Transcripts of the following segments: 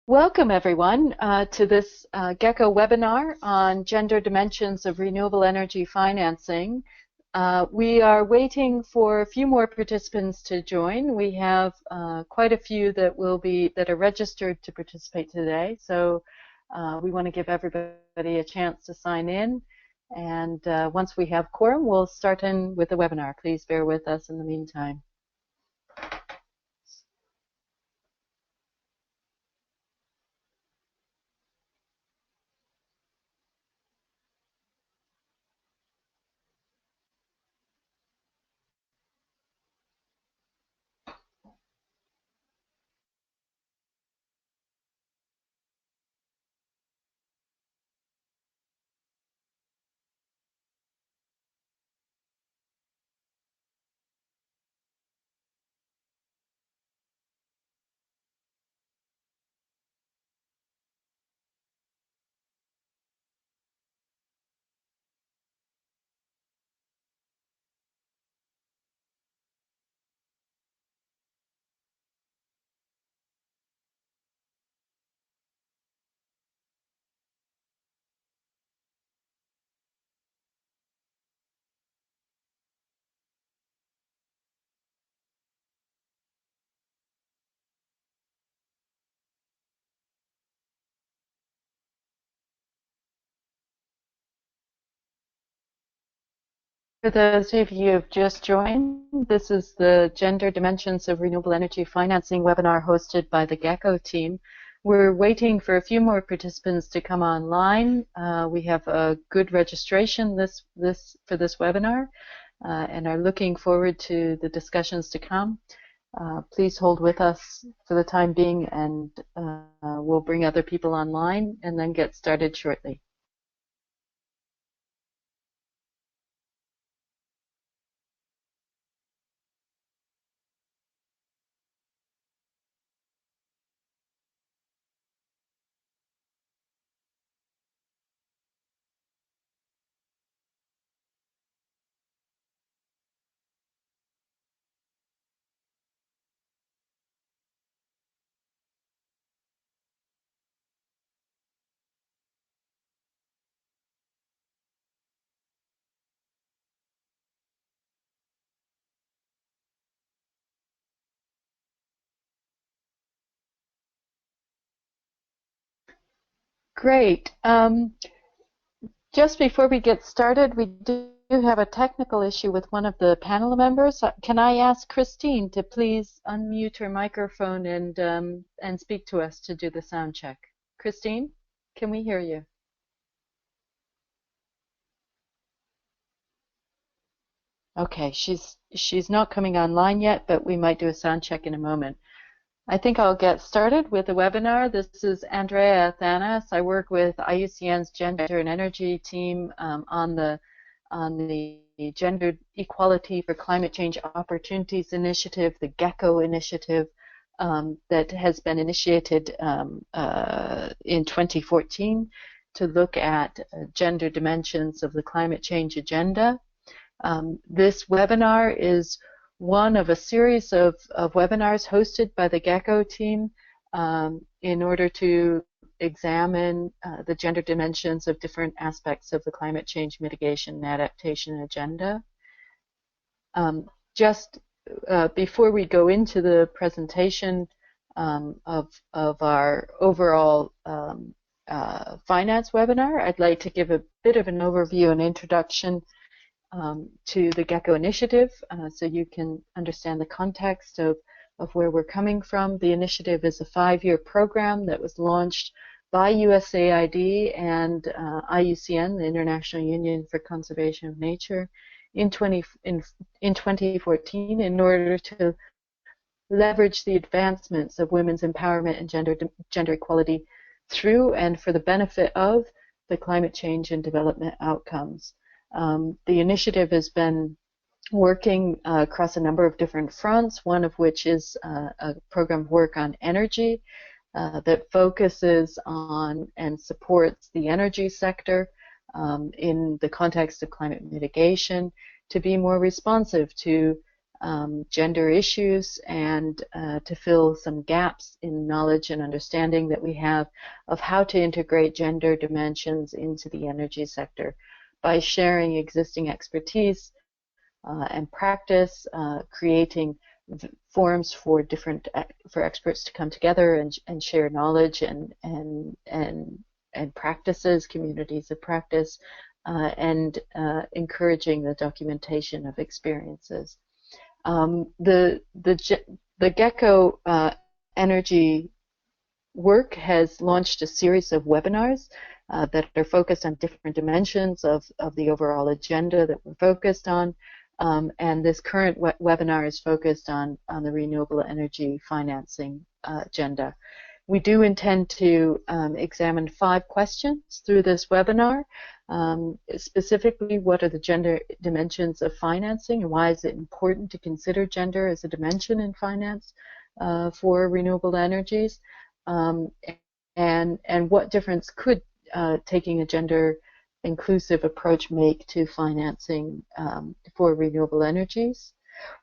Welcome, everyone, to this GECO webinar on gender dimensions of renewable energy financing. We are waiting for a few more participants to join. We have quite a few that are registered to participate today, so we want to give everybody a chance to sign in. And once we have quorum, we'll start in with the webinar. Please bear with us in the meantime. For those of you who have just joined, this is the Gender Dimensions of Renewable Energy Financing webinar hosted by the GECO team. We're waiting for a few more participants to come online. We have a good registration for this webinar and are looking forward to the discussions to come. Please hold with us for the time being, and we'll bring other people online and then get started shortly. Great. Just before we get started, we do have a technical issue with one of the panel members. Can I ask Christine to please unmute her microphone and speak to us to do the sound check? Christine, can we hear you? Okay, she's not coming online yet, but we might do a sound check in a moment. I think I'll get started with the webinar. This is Andrea Thanas. I work with IUCN's Gender and Energy team on the Gender Equality for Climate Change Opportunities Initiative, the GECO initiative that has been initiated in 2014 to look at gender dimensions of the climate change agenda. This webinar is one of a series of webinars hosted by the GECO team in order to examine the gender dimensions of different aspects of the climate change mitigation and adaptation agenda. Just before we go into the presentation of our overall finance webinar, I'd like to give a bit of an overview and introduction to the GECO initiative so you can understand the context of where we're coming from. The initiative is a 5-year program that was launched by USAID and IUCN, the International Union for Conservation of Nature, in 2014 in order to leverage the advancements of women's empowerment and gender equality through and for the benefit of the climate change and development outcomes. The initiative has been working across a number of different fronts, one of which is a program of work on energy that focuses on and supports the energy sector in the context of climate mitigation to be more responsive to gender issues and to fill some gaps in knowledge and understanding that we have of how to integrate gender dimensions into the energy sector by sharing existing expertise and practice, creating forums for for experts to come together and share knowledge and practices, communities of practice, and encouraging the documentation of experiences. The GECO energy work has launched a series of webinars that are focused on different dimensions of the overall agenda that we're focused on. And this current webinar is focused on the renewable energy financing agenda. We do intend to examine 5 questions through this webinar. Specifically, what are the gender dimensions of financing, and why is it important to consider gender as a dimension in finance for renewable energies? And what difference could taking a gender inclusive approach make to financing for renewable energies?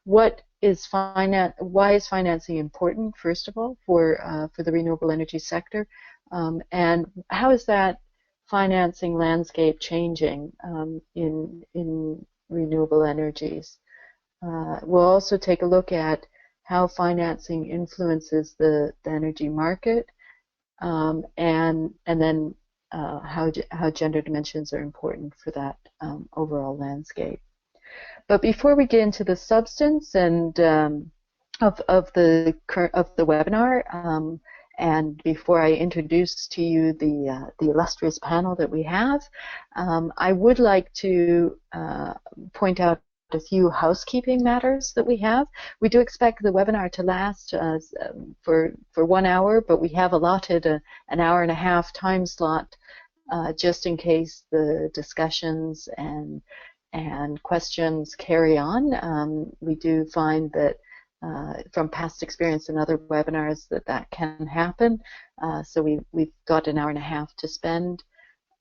Why is financing important, first of all, for the renewable energy sector? And how is that financing landscape changing in renewable energies? We'll also take a look at how financing influences the energy market, and then how gender dimensions are important for that overall landscape. But before we get into the substance and of the webinar, and before I introduce to you the illustrious panel that we have, I would like to point out a few housekeeping matters that we have. We do expect the webinar to last for 1 hour, but we have allotted an hour and a half time slot just in case the discussions and questions carry on. We do find that from past experience in other webinars that can happen. So we've got an hour and a half to spend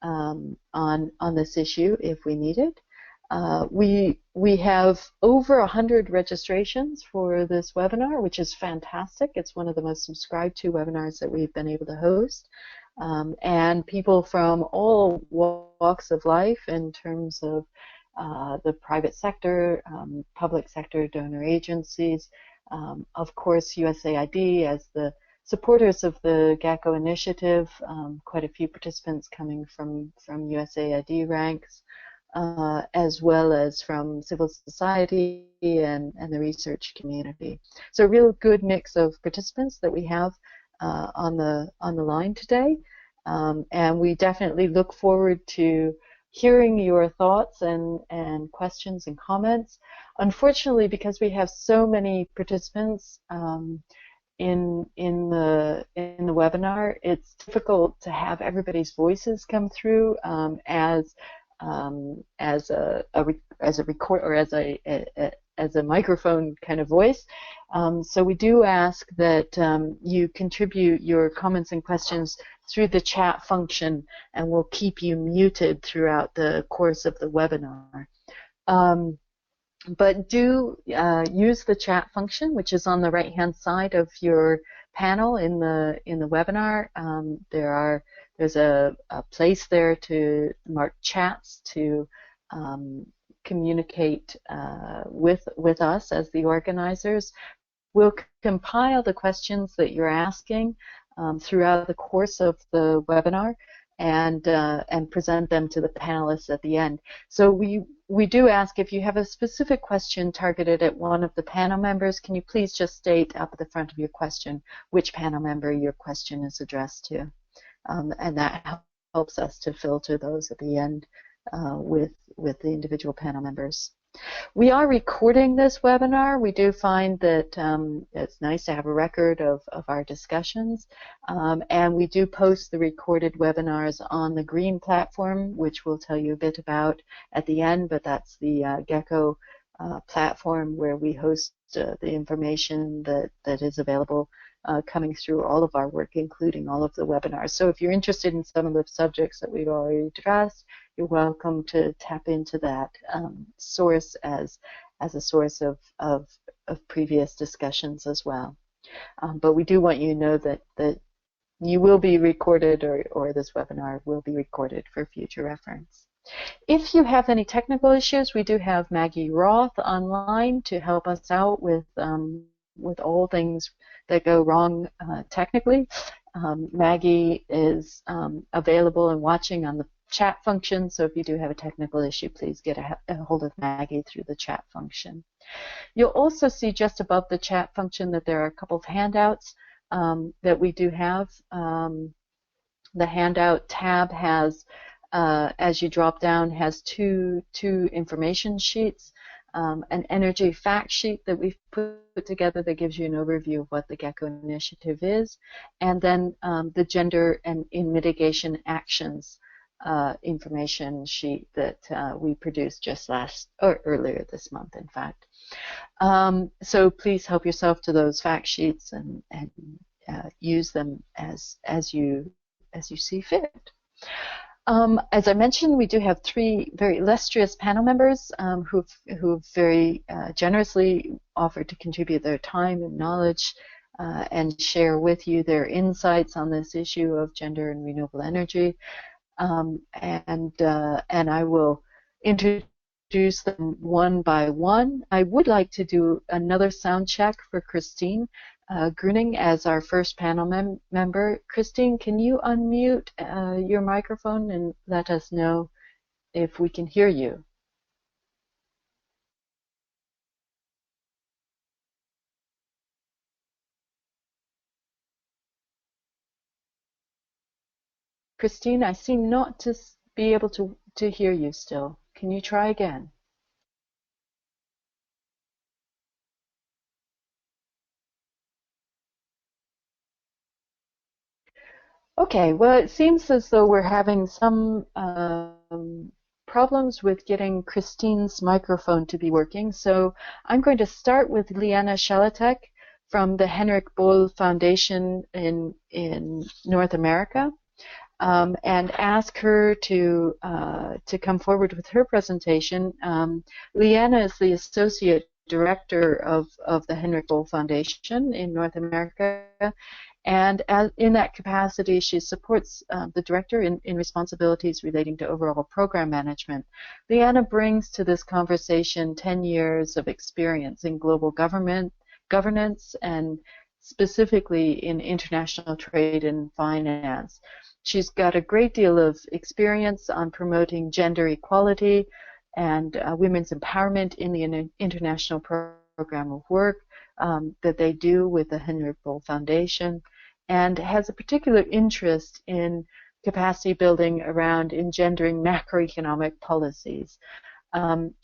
on this issue if we need it. We have over 100 registrations for this webinar, which is fantastic. It's one of the most subscribed to webinars that we've been able to host. And people from all walks of life in terms of the private sector, public sector, donor agencies, of course USAID as the supporters of the GECO initiative, quite a few participants coming from USAID ranks, as well as from civil society and the research community. So a real good mix of participants that we have on the line today, and we definitely look forward to hearing your thoughts and questions and comments. Unfortunately, because we have so many participants in the webinar, it's difficult to have everybody's voices come through as a record or as a microphone kind of voice. So we do ask that you contribute your comments and questions through the chat function, and we'll keep you muted throughout the course of the webinar. But do use the chat function, which is on the right-hand side of your panel in the webinar. There's a place there to mark chats to communicate with us as the organizers. We'll compile the questions that you're asking throughout the course of the webinar and present them to the panelists at the end. So we do ask, if you have a specific question targeted at one of the panel members, can you please just state up at the front of your question which panel member your question is addressed to, and that helps us to filter those at the end with the individual panel members. We are recording this webinar. We do find that it's nice to have a record of our discussions, and we do post the recorded webinars on the Green platform, which we'll tell you a bit about at the end, but that's the GECO platform where we host the information that is available coming through all of our work, including all of the webinars. So if you're interested in some of the subjects that we've already addressed, you're welcome to tap into that source as as a source of previous discussions as well. But we do want you to know that you will be recorded, or this webinar will be recorded for future reference. If you have any technical issues, we do have Maggie Roth online to help us out with all things that go wrong technically. Maggie is available and watching on the chat function, so if you do have a technical issue, please get a hold of Maggie through the chat function. You'll also see just above the chat function that there are a couple of handouts that we do have. The handout tab has, as you drop down, has two information sheets. An energy fact sheet that we've put together that gives you an overview of what the GECKO initiative is, and then the gender and in mitigation actions information sheet that we produced just earlier this month, in fact. So please help yourself to those fact sheets and use them as you see fit. As I mentioned, we do have 3 very illustrious panel members who've very generously offered to contribute their time and knowledge and share with you their insights on this issue of gender and renewable energy. And I will introduce them one by one. I would like to do another sound check for Christine Gruning as our first panel member. Christine, can you unmute your microphone and let us know if we can hear you? Christine, I seem not to be able to hear you still. Can you try again? Okay, well, it seems as though we're having some problems with getting Christine's microphone to be working, so I'm going to start with Liana Shalatek from the Henrik Boll Foundation in North America, and ask her to come forward with her presentation. Liana is the Associate Director of the Henrik Boll Foundation in North America, and in that capacity, she supports the director in responsibilities relating to overall program management. Liana brings to this conversation 10 years of experience in global governance, and specifically in international trade and finance. She's got a great deal of experience on promoting gender equality and women's empowerment in the international program of work that they do with the Henrik Boll Foundation, and has a particular interest in capacity building around engendering macroeconomic policies.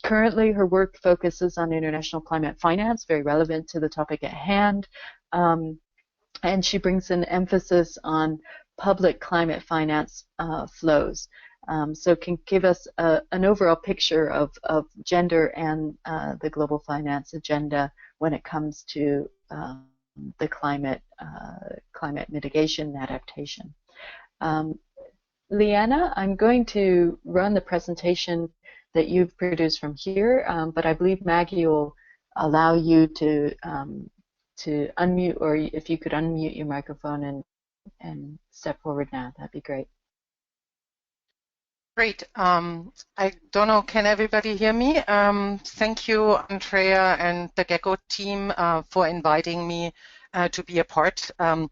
Currently, her work focuses on international climate finance, very relevant to the topic at hand, and she brings an emphasis on public climate finance flows. So can give us an overall picture of gender and the global finance agenda when it comes to the climate mitigation and adaptation. Liana, I'm going to run the presentation that you've produced from here, but I believe Maggie will allow you to unmute, or if you could unmute your microphone and step forward now, that'd be great. Great. I don't know, can everybody hear me? Thank you, Andrea and the GECKO team for inviting me to be a part of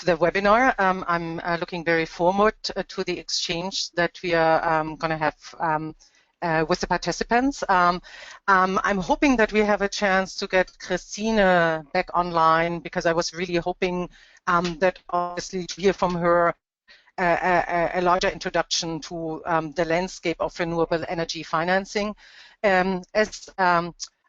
the webinar. I'm looking very forward to the exchange that we are going to have with the participants. I'm hoping that we have a chance to get Christine back online, because I was really hoping that obviously to hear from her a larger introduction to the landscape of renewable energy financing. As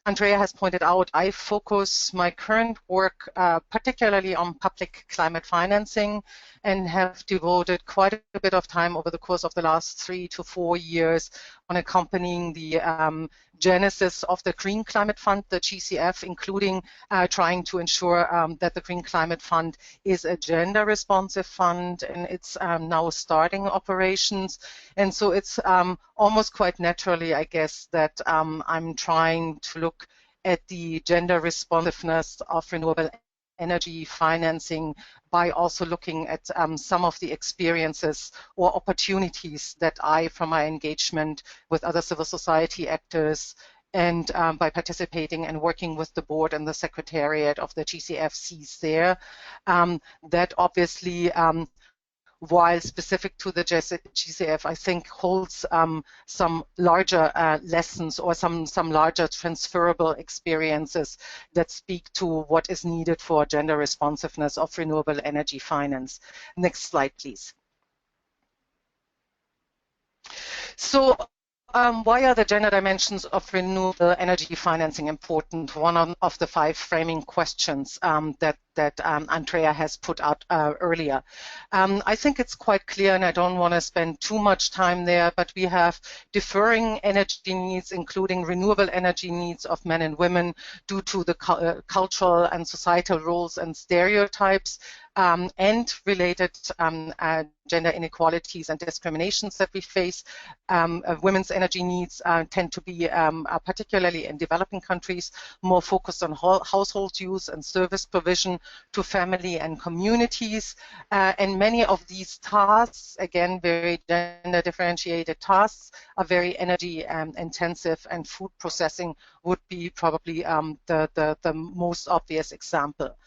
Andrea has pointed out, I focus my current work particularly on public climate financing, and have devoted quite a bit of time over the course of the last 3 to 4 years on accompanying the genesis of the Green Climate Fund, the GCF, including trying to ensure that the Green Climate Fund is a gender responsive fund, and it's now starting operations. And so it's almost quite naturally, I guess, that I'm trying to look at the gender responsiveness of renewable energy financing by also looking at some of the experiences or opportunities that I, from my engagement with other civil society actors and by participating and working with the board and the secretariat of the GCFCs there, that obviously while specific to the GCF, I think holds some larger lessons or some larger transferable experiences that speak to what is needed for gender responsiveness of renewable energy finance. Next slide, please. So why are the gender dimensions of renewable energy financing important? One of the 5 framing questions that Andrea has put out earlier. I think it's quite clear, and I don't want to spend too much time there, but we have differing energy needs, including renewable energy needs of men and women due to the cultural and societal roles and stereotypes and related gender inequalities and discriminations that we face. Women's energy needs tend to be, particularly in developing countries, more focused on household use and service provision to family and communities. And many of these tasks, again, very gender differentiated tasks, are very energy intensive, and food processing would be probably the most obvious example.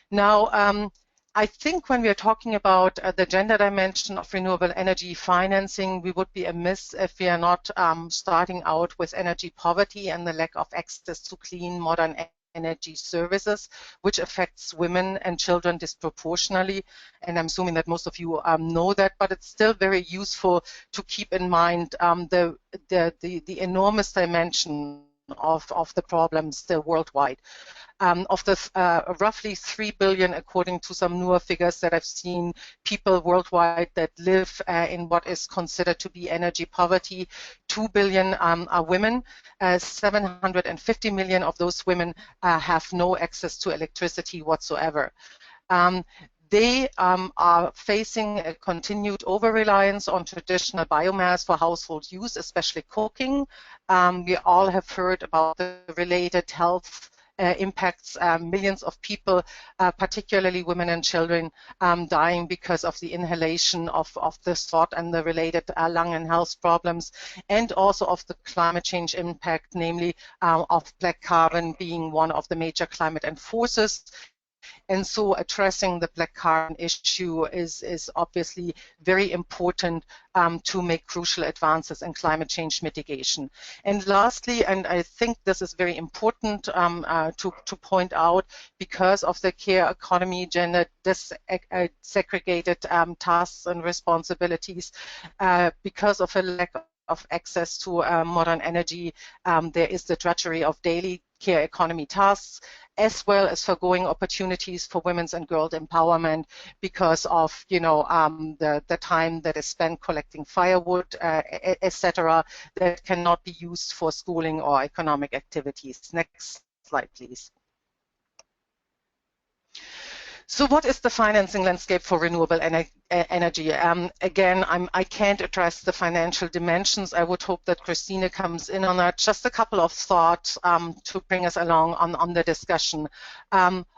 Now, I think when we are talking about the gender dimension of renewable energy financing, we would be amiss if we are not starting out with energy poverty and the lack of access to clean, modern energy services, which affects women and children disproportionately. And I'm assuming that most of you know that, but it's still very useful to keep in mind the enormous dimension of the problem still worldwide. Of the roughly 3 billion, according to some newer figures that I've seen, people worldwide that live in what is considered to be energy poverty, 2 billion are women. 750 million of those women have no access to electricity whatsoever. They are facing a continued over-reliance on traditional biomass for household use, especially cooking. We all have heard about the related health impacts, millions of people, particularly women and children, dying because of the inhalation of the salt and the related lung and health problems, and also of the climate change impact, namely of black carbon being one of the major climate enforcers. And so addressing the black carbon issue is obviously very important to make crucial advances in climate change mitigation. And lastly, and I think this is very important to point out, because of the care economy, gender segregated tasks and responsibilities, because of a lack of access to modern energy, there is the drudgery of daily care economy tasks, as well as foregoing opportunities for women's and girls' empowerment because of, the time that is spent collecting firewood, etc., that cannot be used for schooling or economic activities. Next slide, please. So what is the financing landscape for renewable energy? Again, I can't address the financial dimensions. I would hope that Christine comes in on that. Just a couple of thoughts to bring us along on the discussion.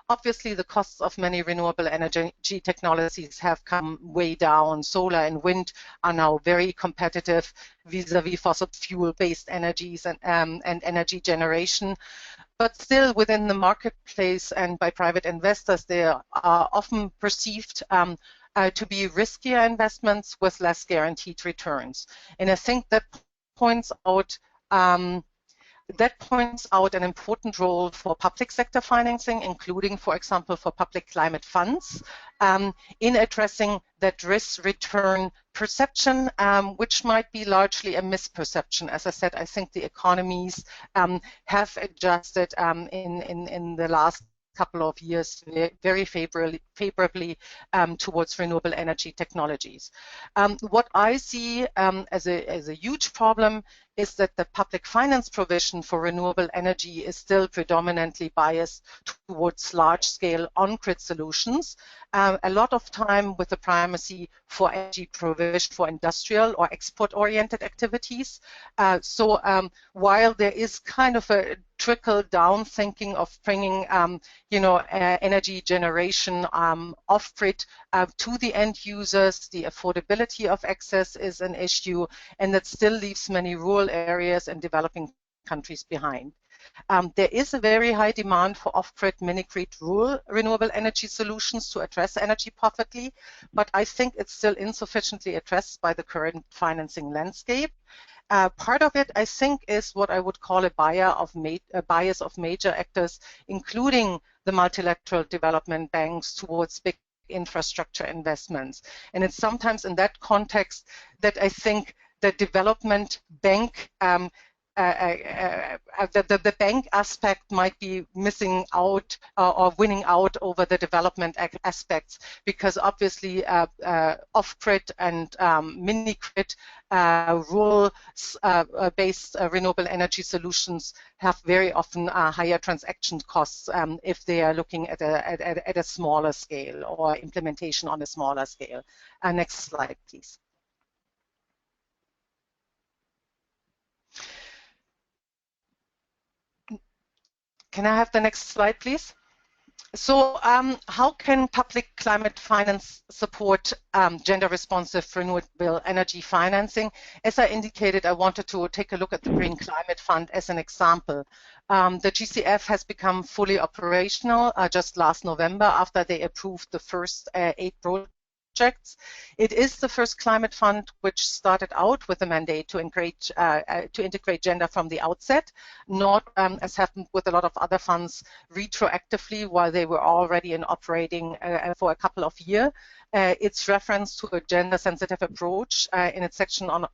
Obviously, the costs of many renewable energy technologies have come way down. Solar and wind are now very competitive vis-a-vis fossil fuel-based energies and energy generation. But still, within the marketplace and by private investors, they are often perceived to be riskier investments with less guaranteed returns. And I think that points out an important role for public sector financing, including, for example, for public climate funds, in addressing that risk-return perception, which might be largely a misperception. As I said, I think the economies have adjusted in the last couple of years very favorably towards renewable energy technologies. What I see as a huge problem is that the public finance provision for renewable energy is still predominantly biased towards large-scale on-grid solutions, a lot of time with the primacy for energy provision for industrial or export-oriented activities. While there is kind of a trickle-down thinking of bringing, energy generation off-grid to the end users, the affordability of access is an issue, and that still leaves many rural areas and developing countries behind. There is a very high demand for off-grid, mini-grid rural renewable energy solutions to address energy poverty, but I think it's still insufficiently addressed by the current financing landscape. Part of it, I think, is what I would call a bias of major actors, including the multilateral development banks, towards big infrastructure investments. And it's sometimes in that context that I think the development bank the bank aspect might be missing out or winning out over the development aspects, because obviously off-grid and mini-grid rural-based renewable energy solutions have very often higher transaction costs if they are looking at a smaller scale or implementation on a smaller scale. Next slide, please. Can I have the next slide, please? So how can public climate finance support gender-responsive renewable energy financing? As I indicated, I wanted to take a look at the Green Climate Fund as an example. The GCF has become fully operational just last November after they approved the first 8 projects. It is the first climate fund which started out with a mandate to integrate gender from the outset, not as happened with a lot of other funds retroactively while they were already in operating for a couple of years. Its reference to a gender-sensitive approach in its section on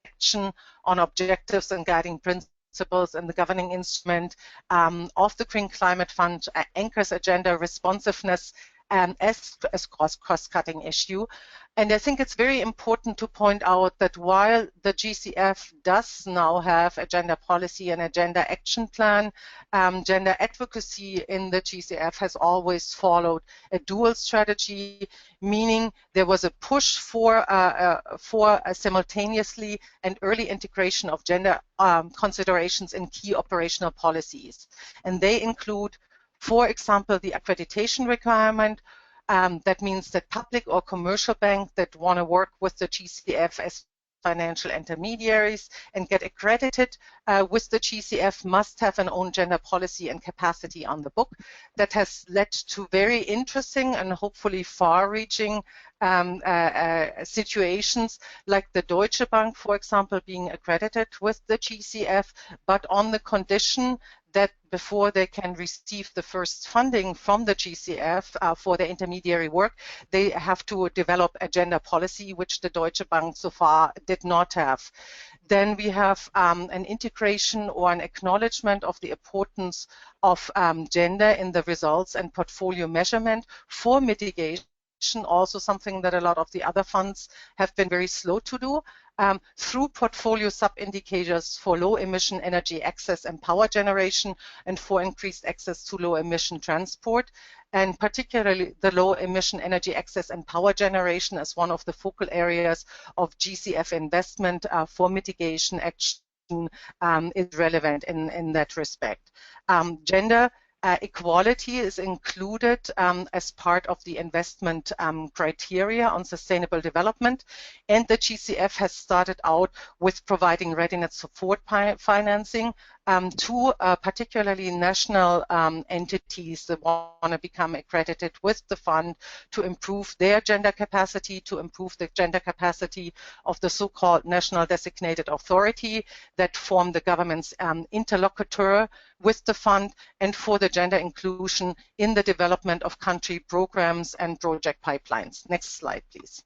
action on objectives and guiding principles and the governing instrument of the Green Climate Fund anchors a gender responsiveness as a cross-cutting issue. And I think it's very important to point out that while the GCF does now have a gender policy and a gender action plan, gender advocacy in the GCF has always followed a dual strategy, meaning there was a push for simultaneously and early integration of gender considerations in key operational policies. And they include, for example, the accreditation requirement. That means that public or commercial banks that want to work with the GCF as financial intermediaries and get accredited with the GCF must have an own gender policy and capacity on the book. That has led to very interesting and hopefully far-reaching situations, like the Deutsche Bank, for example, being accredited with the GCF, but on the condition that before they can receive the first funding from the GCF for their intermediary work, they have to develop a gender policy, which the Deutsche Bank so far did not have. Then we have an integration or an acknowledgement of the importance of gender in the results and portfolio measurement for mitigation, also something that a lot of the other funds have been very slow to do. Through portfolio sub-indicators for low-emission energy access and power generation and for increased access to low-emission transport, and particularly the low-emission energy access and power generation as one of the focal areas of GCF investment for mitigation action is relevant in that respect. Gender equality is included as part of the investment criteria on sustainable development, and the GCF has started out with providing readiness support financing to particularly national entities that want to become accredited with the fund to improve their gender capacity, to improve the gender capacity of the so-called national designated authority that form the government's interlocutor with the fund, and for the gender inclusion in the development of country programs and project pipelines. Next slide, please.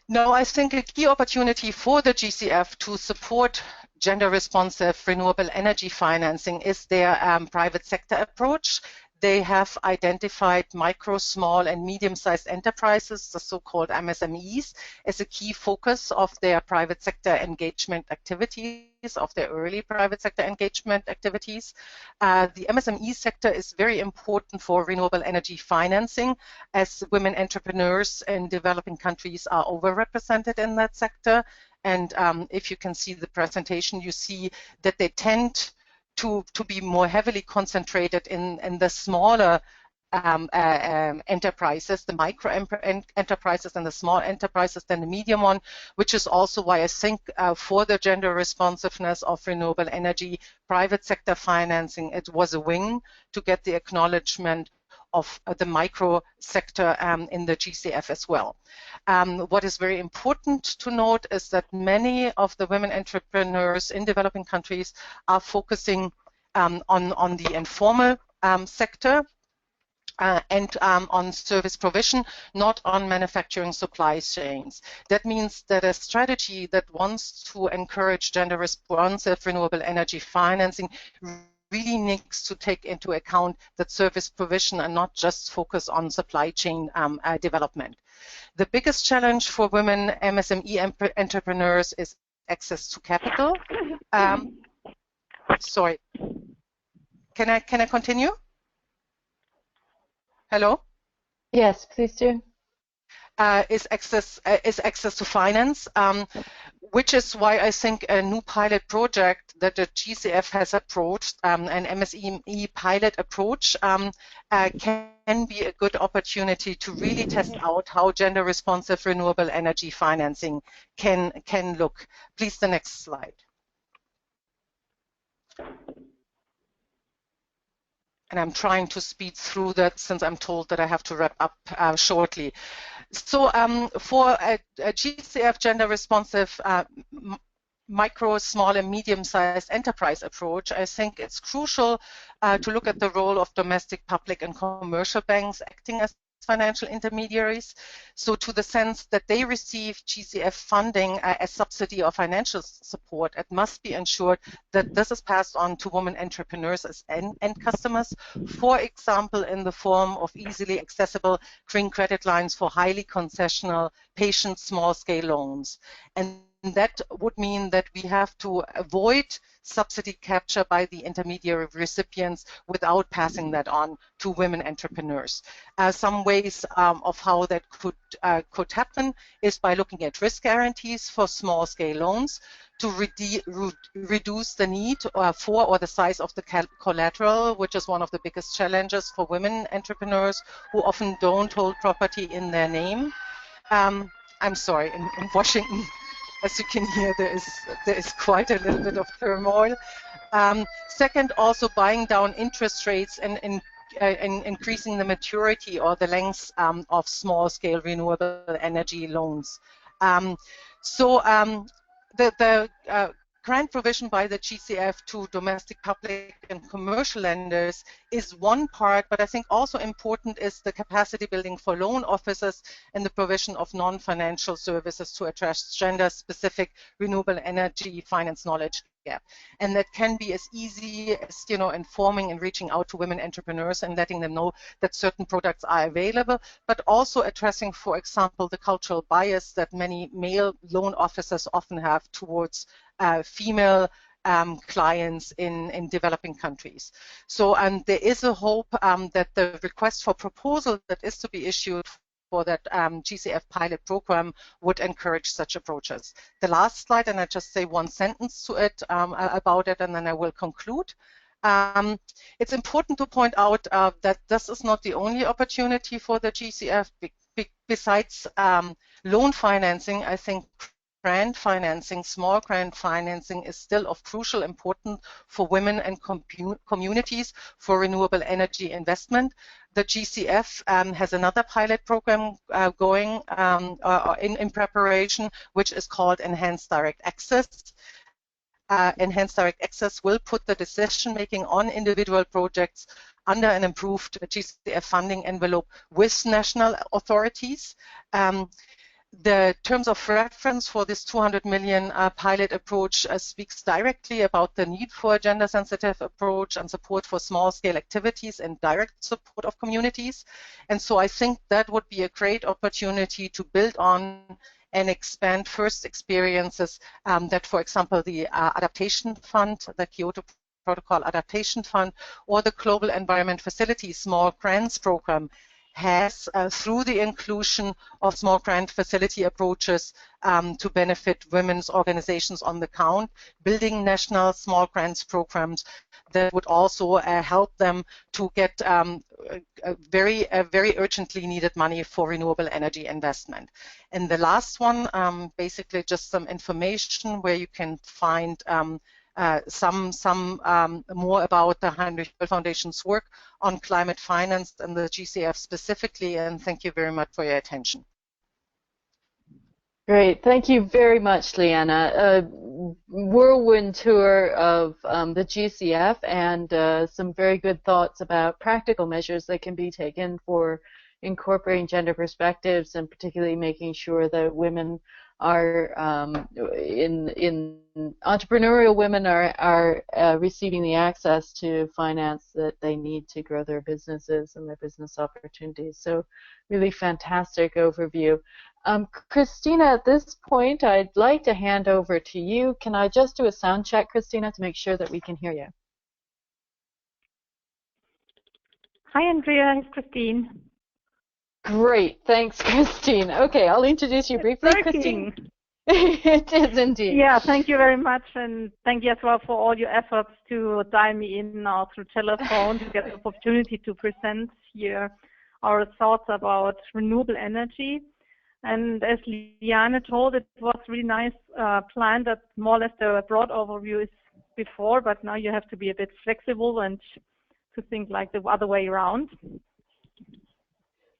Now, I think a key opportunity for the GCF to support gender-responsive renewable energy financing is their private sector approach. they have identified micro, small, and medium-sized enterprises, the so-called MSMEs, as a key focus of their private sector engagement activities, of their early private sector engagement activities. The MSME sector is very important for renewable energy financing, as women entrepreneurs in developing countries are overrepresented in that sector. And if you can see the presentation, you see that they tend to be more heavily concentrated in the smaller enterprises, the micro enterprises and the small enterprises than the medium one, which is also why I think for the gender responsiveness of renewable energy, private sector financing, it was a win to get the acknowledgement of the micro sector in the GCF as well. What is very important to note is that many of the women entrepreneurs in developing countries are focusing on the informal sector, and on service provision, not on manufacturing supply chains. That means that a strategy that wants to encourage gender responsive renewable energy financing really needs to take into account that service provision and not just focus on supply chain development. The biggest challenge for women MSME entrepreneurs is access to capital. Sorry, can I continue? Hello? Yes, please do. Is access to finance, which is why I think a new pilot project that the GCF has approached, an MSME pilot approach, can be a good opportunity to really test out how gender responsive renewable energy financing can look. Please, the next slide. And I'm trying to speed through that since I'm told that I have to wrap up shortly. So for a GCF gender responsive micro, small, and medium-sized enterprise approach, I think it's crucial to look at the role of domestic, public, and commercial banks acting as financial intermediaries. So to the sense that they receive GCF funding as subsidy or financial support, it must be ensured that this is passed on to women entrepreneurs as end customers, for example, in the form of easily accessible green credit lines for highly concessional, patient, small-scale loans. And that would mean that we have to avoid subsidy capture by the intermediary recipients without passing that on to women entrepreneurs. Some ways of how that could happen is by looking at risk guarantees for small-scale loans to reduce the need for or the size of the collateral, which is one of the biggest challenges for women entrepreneurs who often don't hold property in their name. I'm sorry, in Washington, as you can hear, there is quite a little bit of turmoil. Second, also buying down interest rates and increasing the maturity or the length of small-scale renewable energy loans. The grant provision by the GCF to domestic, public, and commercial lenders is one part, but I think also important is the capacity building for loan officers and the provision of non-financial services to address gender-specific renewable energy finance knowledge gap. And that can be as easy as, informing and reaching out to women entrepreneurs and letting them know that certain products are available, but also addressing, for example, the cultural bias that many male loan officers often have towards female clients in developing countries. So there is a hope that the request for proposal that is to be issued for that GCF pilot program would encourage such approaches. The last slide, and I just say one sentence to it about it, and then I will conclude. It's important to point out that this is not the only opportunity for the GCF. Besides loan financing, I think grant financing, small grant financing is still of crucial importance for women and communities for renewable energy investment. The GCF has another pilot program going in preparation, which is called Enhanced Direct Access. Enhanced Direct Access will put the decision-making on individual projects under an improved GCF funding envelope with national authorities. The terms of reference for this 200 million pilot approach speaks directly about the need for a gender-sensitive approach and support for small-scale activities and direct support of communities. And so I think that would be a great opportunity to build on and expand first experiences that, for example, the Adaptation Fund, the Kyoto Protocol Adaptation Fund, or the Global Environment Facility Small Grants Program has through the inclusion of small grant facility approaches to benefit women's organizations on the ground, building national small grants programs that would also help them to get very urgently needed money for renewable energy investment. And the last one, basically just some information where you can find some more about the Heinrich Böll Foundation's work on climate finance and the GCF specifically, and thank you very much for your attention. Great, thank you very much, Liana. A whirlwind tour of the GCF and some very good thoughts about practical measures that can be taken for incorporating gender perspectives and particularly making sure that women are in entrepreneurial women are receiving the access to finance that they need to grow their businesses and their business opportunities. So really fantastic overview. Christina, at this point, I'd like to hand over to you. Can I just do a sound check, Christina, to make sure that we can hear you? Hi, Andrea. It's Christine. Great, thanks, Christine. Okay, I'll introduce you briefly, Christine. It is indeed. Yeah, thank you very much, and thank you as well for all your efforts to dial me in now through telephone to get the opportunity to present here our thoughts about renewable energy. And as Liane told, it was really nice plan that more or less the broad overview is before, but now you have to be a bit flexible and to think like the other way around.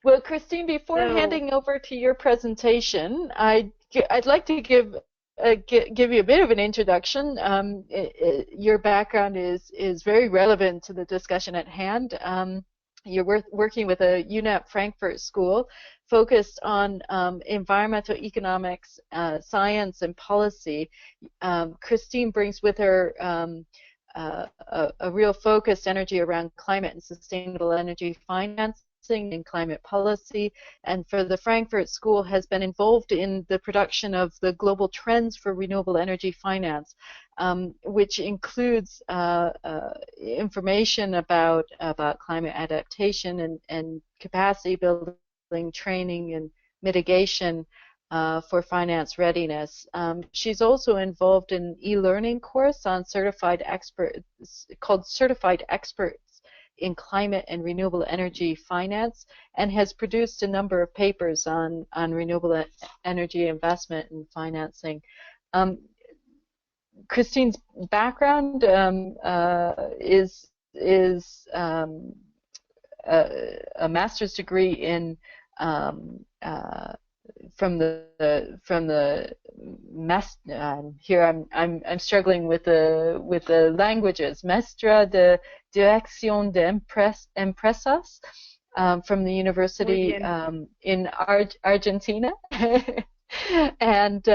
Well, Christine, before handing over to your presentation, I'd like to give you a bit of an introduction. Your background is very relevant to the discussion at hand. You're working with a UNEP Frankfurt school focused on environmental economics, science, and policy. Christine brings with her a real focused energy around climate and sustainable energy financing and climate policy, and for the Frankfurt School has been involved in the production of the global trends for renewable energy finance, which includes information about climate adaptation and capacity building, training, and mitigation for finance readiness. She's also involved in an e-learning course on certified experts called Certified Experts in Climate and Renewable Energy Finance, and has produced a number of papers on renewable energy investment and financing. Christine's background is a master's degree in here I'm struggling with the languages. Maestra de Dirección de Empresas from the university in Argentina, and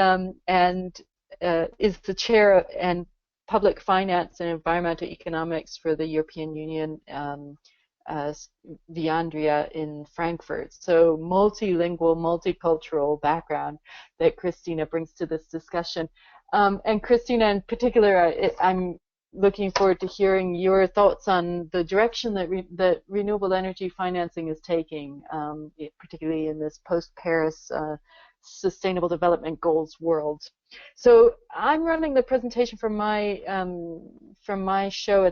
is the chair and public finance and environmental economics for the European Union Viandria in Frankfurt. So multilingual, multicultural background that Christina brings to this discussion. And Christina, in particular, I'm looking forward to hearing your thoughts on the direction that renewable energy financing is taking, particularly in this post-Paris Sustainable Development Goals world. So I'm running the presentation from my show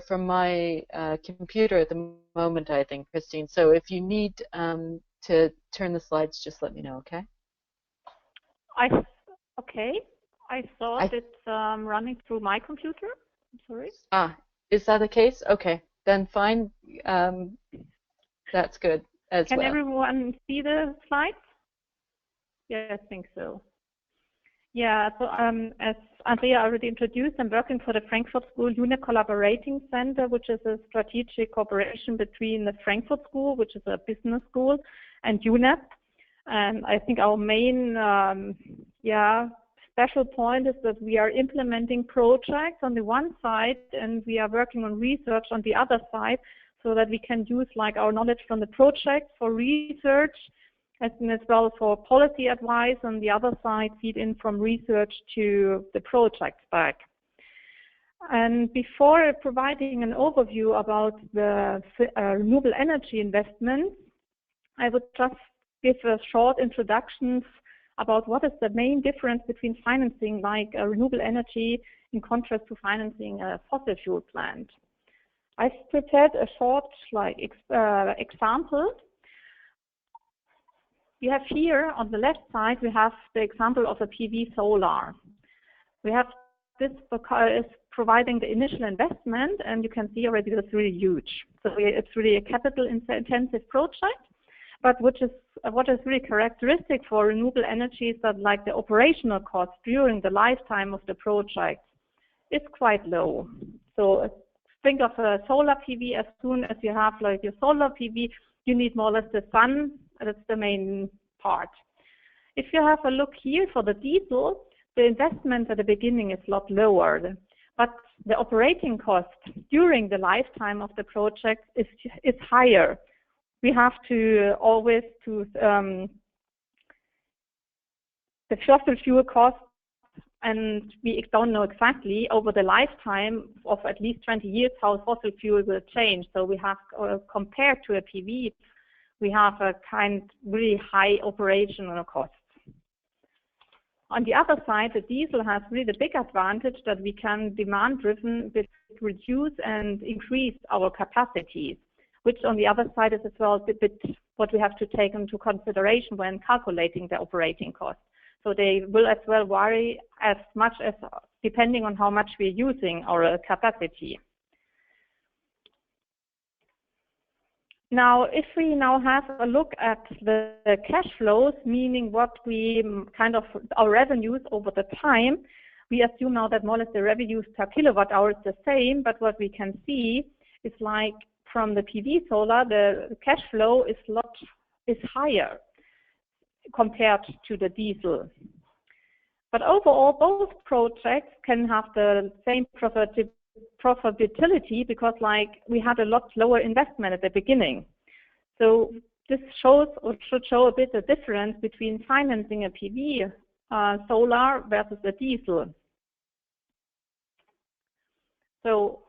from my computer at the moment, I think, Christine. So if you need to turn the slides, just let me know, okay? Okay. I thought it's running through my computer. I'm sorry. Is that the case? Okay, then fine. That's good as well. Can everyone see the slides? Yeah, I think so. Yeah, so as Andrea already introduced, I'm working for the Frankfurt School UNEP Collaborating Center, which is a strategic cooperation between the Frankfurt School, which is a business school, and UNEP. And I think our main special point is that we are implementing projects on the one side and we are working on research on the other side, so that we can use like our knowledge from the project for research as well for policy advice, on the other side feed in from research to the project back. And before providing an overview about the renewable energy investments, I would just give a short introduction about what is the main difference between financing like renewable energy in contrast to financing a fossil fuel plant. I've prepared a short example. We have here on the left side, we have the example of a PV solar. We have this is providing the initial investment, and you can see already that's really huge. So it's really a capital intensive project, but what is really characteristic for renewable energy is that like the operational cost during the lifetime of the project is quite low. So think of a solar PV. As soon as you have like your solar PV, you need more or less the sun. That's the main part. If you have a look here for the diesel, the investment at the beginning is a lot lower, but the operating cost during the lifetime of the project is higher. We have to always the fossil fuel cost, and we don't know exactly over the lifetime of at least 20 years how fossil fuel will change. So we have compared to a PV, we have a really high operational cost. On the other side, the diesel has really the big advantage that we can demand-driven reduce and increase our capacities, which on the other side is as well a bit what we have to take into consideration when calculating the operating cost. So they will as well vary as much as depending on how much we're using our capacity. Now, if we now have a look at the cash flows, meaning what we our revenues over the time, we assume now that more or less the revenues per kilowatt hour is the same, but what we can see is like from the PV solar, the cash flow is higher compared to the diesel. But overall, both projects can have the same profitability because like we had a lot lower investment at the beginning. So this shows or should show a bit the difference between financing a PV solar versus a diesel. So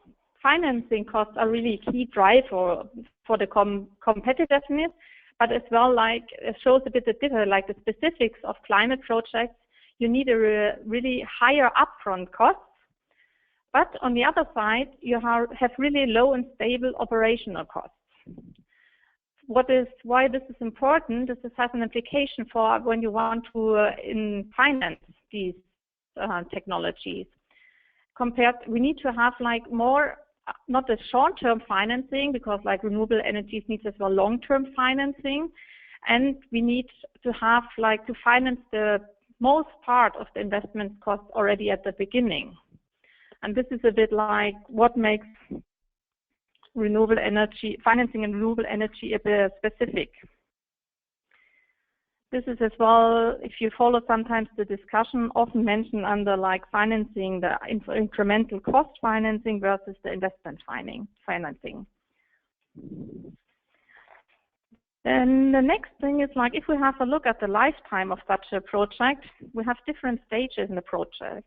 financing costs are really a key driver for the competitiveness, but as well like it shows a bit the difference, like the specifics of climate projects. You need a really higher upfront cost. But on the other side, you have really low and stable operational costs. Why this is important? This has an implication for when you want to finance these technologies. We need to have like more, not the short-term financing, because like renewable energies needs as well long-term financing, and we need to have like to finance the most part of the investment cost already at the beginning. And this is a bit like what makes renewable energy, financing and renewable energy a bit specific. This is as well, if you follow sometimes the discussion, often mentioned under like financing, the incremental cost financing versus the investment financing. Then the next thing is like if we have a look at the lifetime of such a project, we have different stages in the process.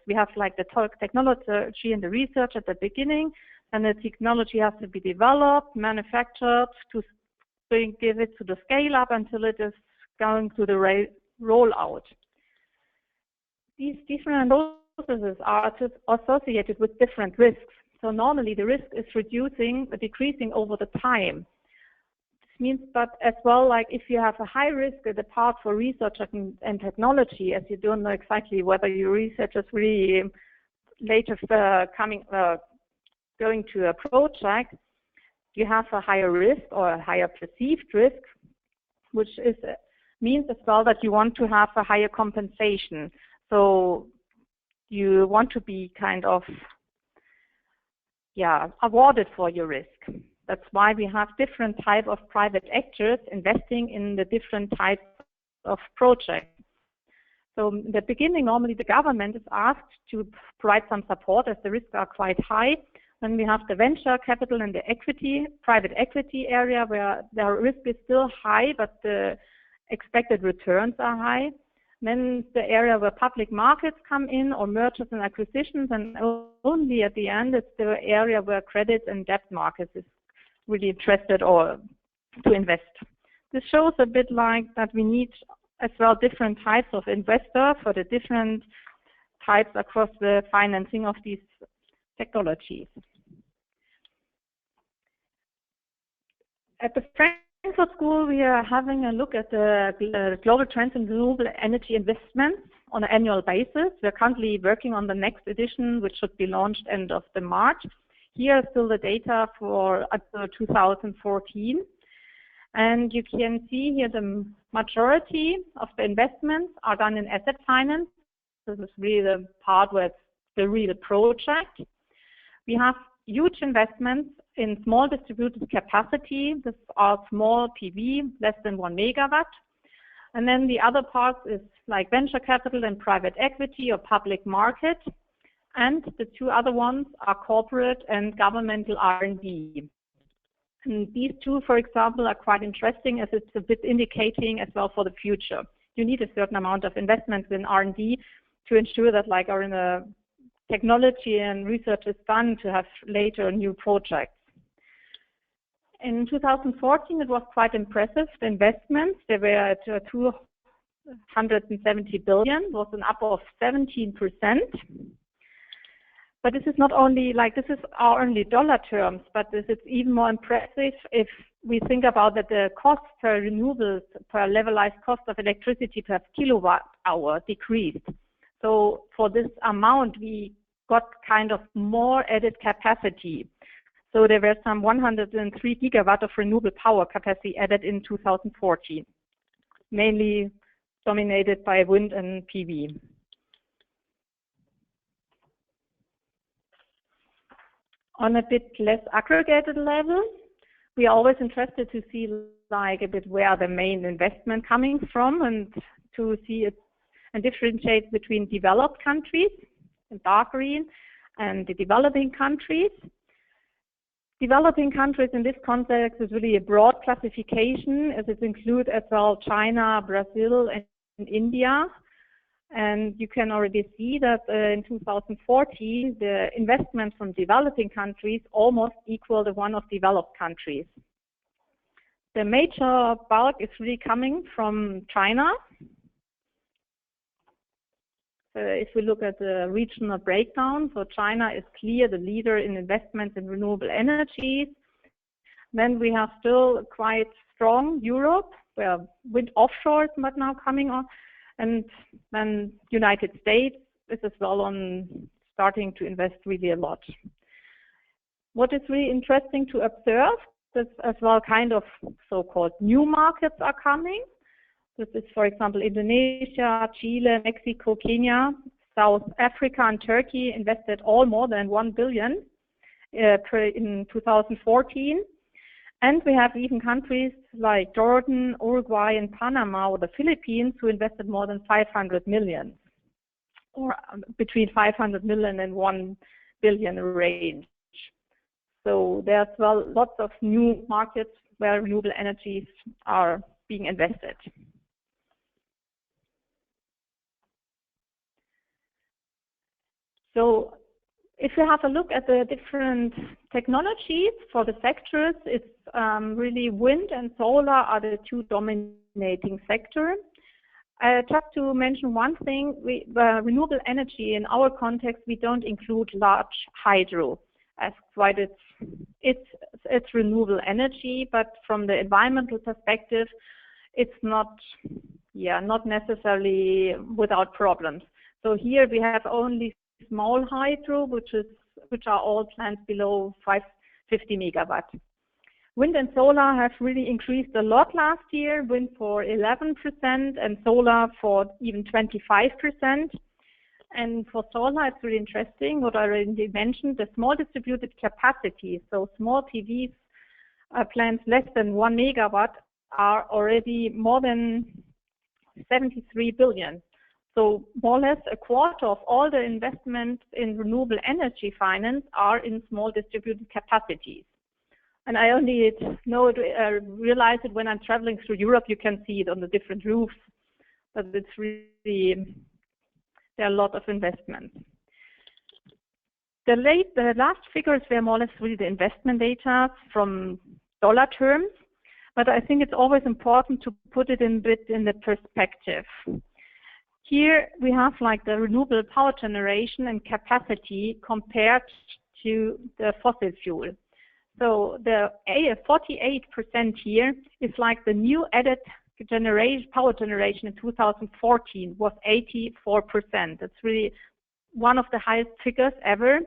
We have like the technology and the research at the beginning, and the technology has to be developed, manufactured to give it to the scale up until it is going to the rollout. These different processes are associated with different risks. So normally the risk is decreasing over the time. Means, but as well, like if you have a high risk at the part for research and technology, as you don't know exactly whether your research is really later going to a project, you have a higher risk or a higher perceived risk, which means as well that you want to have a higher compensation. So you want to be awarded for your risk. That's why we have different type of private actors investing in the different types of projects. So in the beginning, normally the government is asked to provide some support as the risks are quite high. Then we have the venture capital and the equity, private equity area where the risk is still high, but the expected returns are high. Then the area where public markets come in, or mergers and acquisitions, and only at the end it's the area where credit and debt markets is really interested or to invest. This shows a bit like that we need as well different types of investors for the different types across the financing of these technologies. At the Frankfurt School, we are having a look at the global trends in renewable energy investments on an annual basis. We're currently working on the next edition, which should be launched end of the March. Here are still the data for 2014. And you can see here the majority of the investments are done in asset finance. This is really the part where it's the real project. We have huge investments in small distributed capacity. These are small PV, less than 1 megawatt. And then the other parts is like venture capital and private equity or public market. And the two other ones are corporate and governmental R&D. And these two, for example, are quite interesting as it's a bit indicating as well for the future. You need a certain amount of investments in R&D to ensure that like in a technology and research is done to have later new projects. In 2014, it was quite impressive, the investments. They were at 270 billion, was an up of 17%. But this is not only like, this is our only dollar terms, but this is even more impressive if we think about that the cost per renewables, per levelized cost of electricity per kilowatt hour decreased. So for this amount, we got kind of more added capacity. So there were some 103 gigawatt of renewable power capacity added in 2014, mainly dominated by wind and PV. On a bit less aggregated level, we are always interested to see like a bit where the main investment coming from and to see it and differentiate between developed countries in dark green and the developing countries. Developing countries in this context is really a broad classification as it includes as well China, Brazil, and India. And you can already see that in 2014, the investment from developing countries almost equal the one of developed countries. The major bulk is really coming from China. If we look at the regional breakdown, so China is clear the leader in investments in renewable energies. Then we have still quite strong Europe, where wind offshore is now coming on. And then United States is as well on starting to invest really a lot. What is really interesting to observe is as well kind of so-called new markets are coming. This is, for example, Indonesia, Chile, Mexico, Kenya, South Africa, and Turkey invested all more than 1 billion in 2014. And we have even countries like Jordan, Uruguay, and Panama, or the Philippines, who invested more than 500 million, or between 500 million and 1 billion range. So there's well lots of new markets where renewable energies are being invested. So if you have a look at the different technologies for the sectors, it's really wind and solar are the two dominating sectors. Just to mention one thing, renewable energy in our context, we don't include large hydro as quite it's renewable energy, but from the environmental perspective, it's not necessarily without problems. So here we have only small hydro, which are all plants below 550 megawatt. Wind and solar have really increased a lot last year, wind for 11% and solar for even 25%. And for solar, it's really interesting, what I already mentioned, the small distributed capacity. So small PVs plants less than 1 megawatt are already more than 73 billion. So more or less a quarter of all the investments in renewable energy finance are in small distributed capacities. And I only realize it when I'm traveling through Europe. You can see it on the different roofs, but it's really, there are a lot of investments. The last figures were more or less really the investment data from dollar terms, but I think it's always important to put it in the perspective. Here we have like the renewable power generation and capacity compared to the fossil fuel. So the 48% here is like the new added power generation in 2014 was 84%. That's really one of the highest figures ever.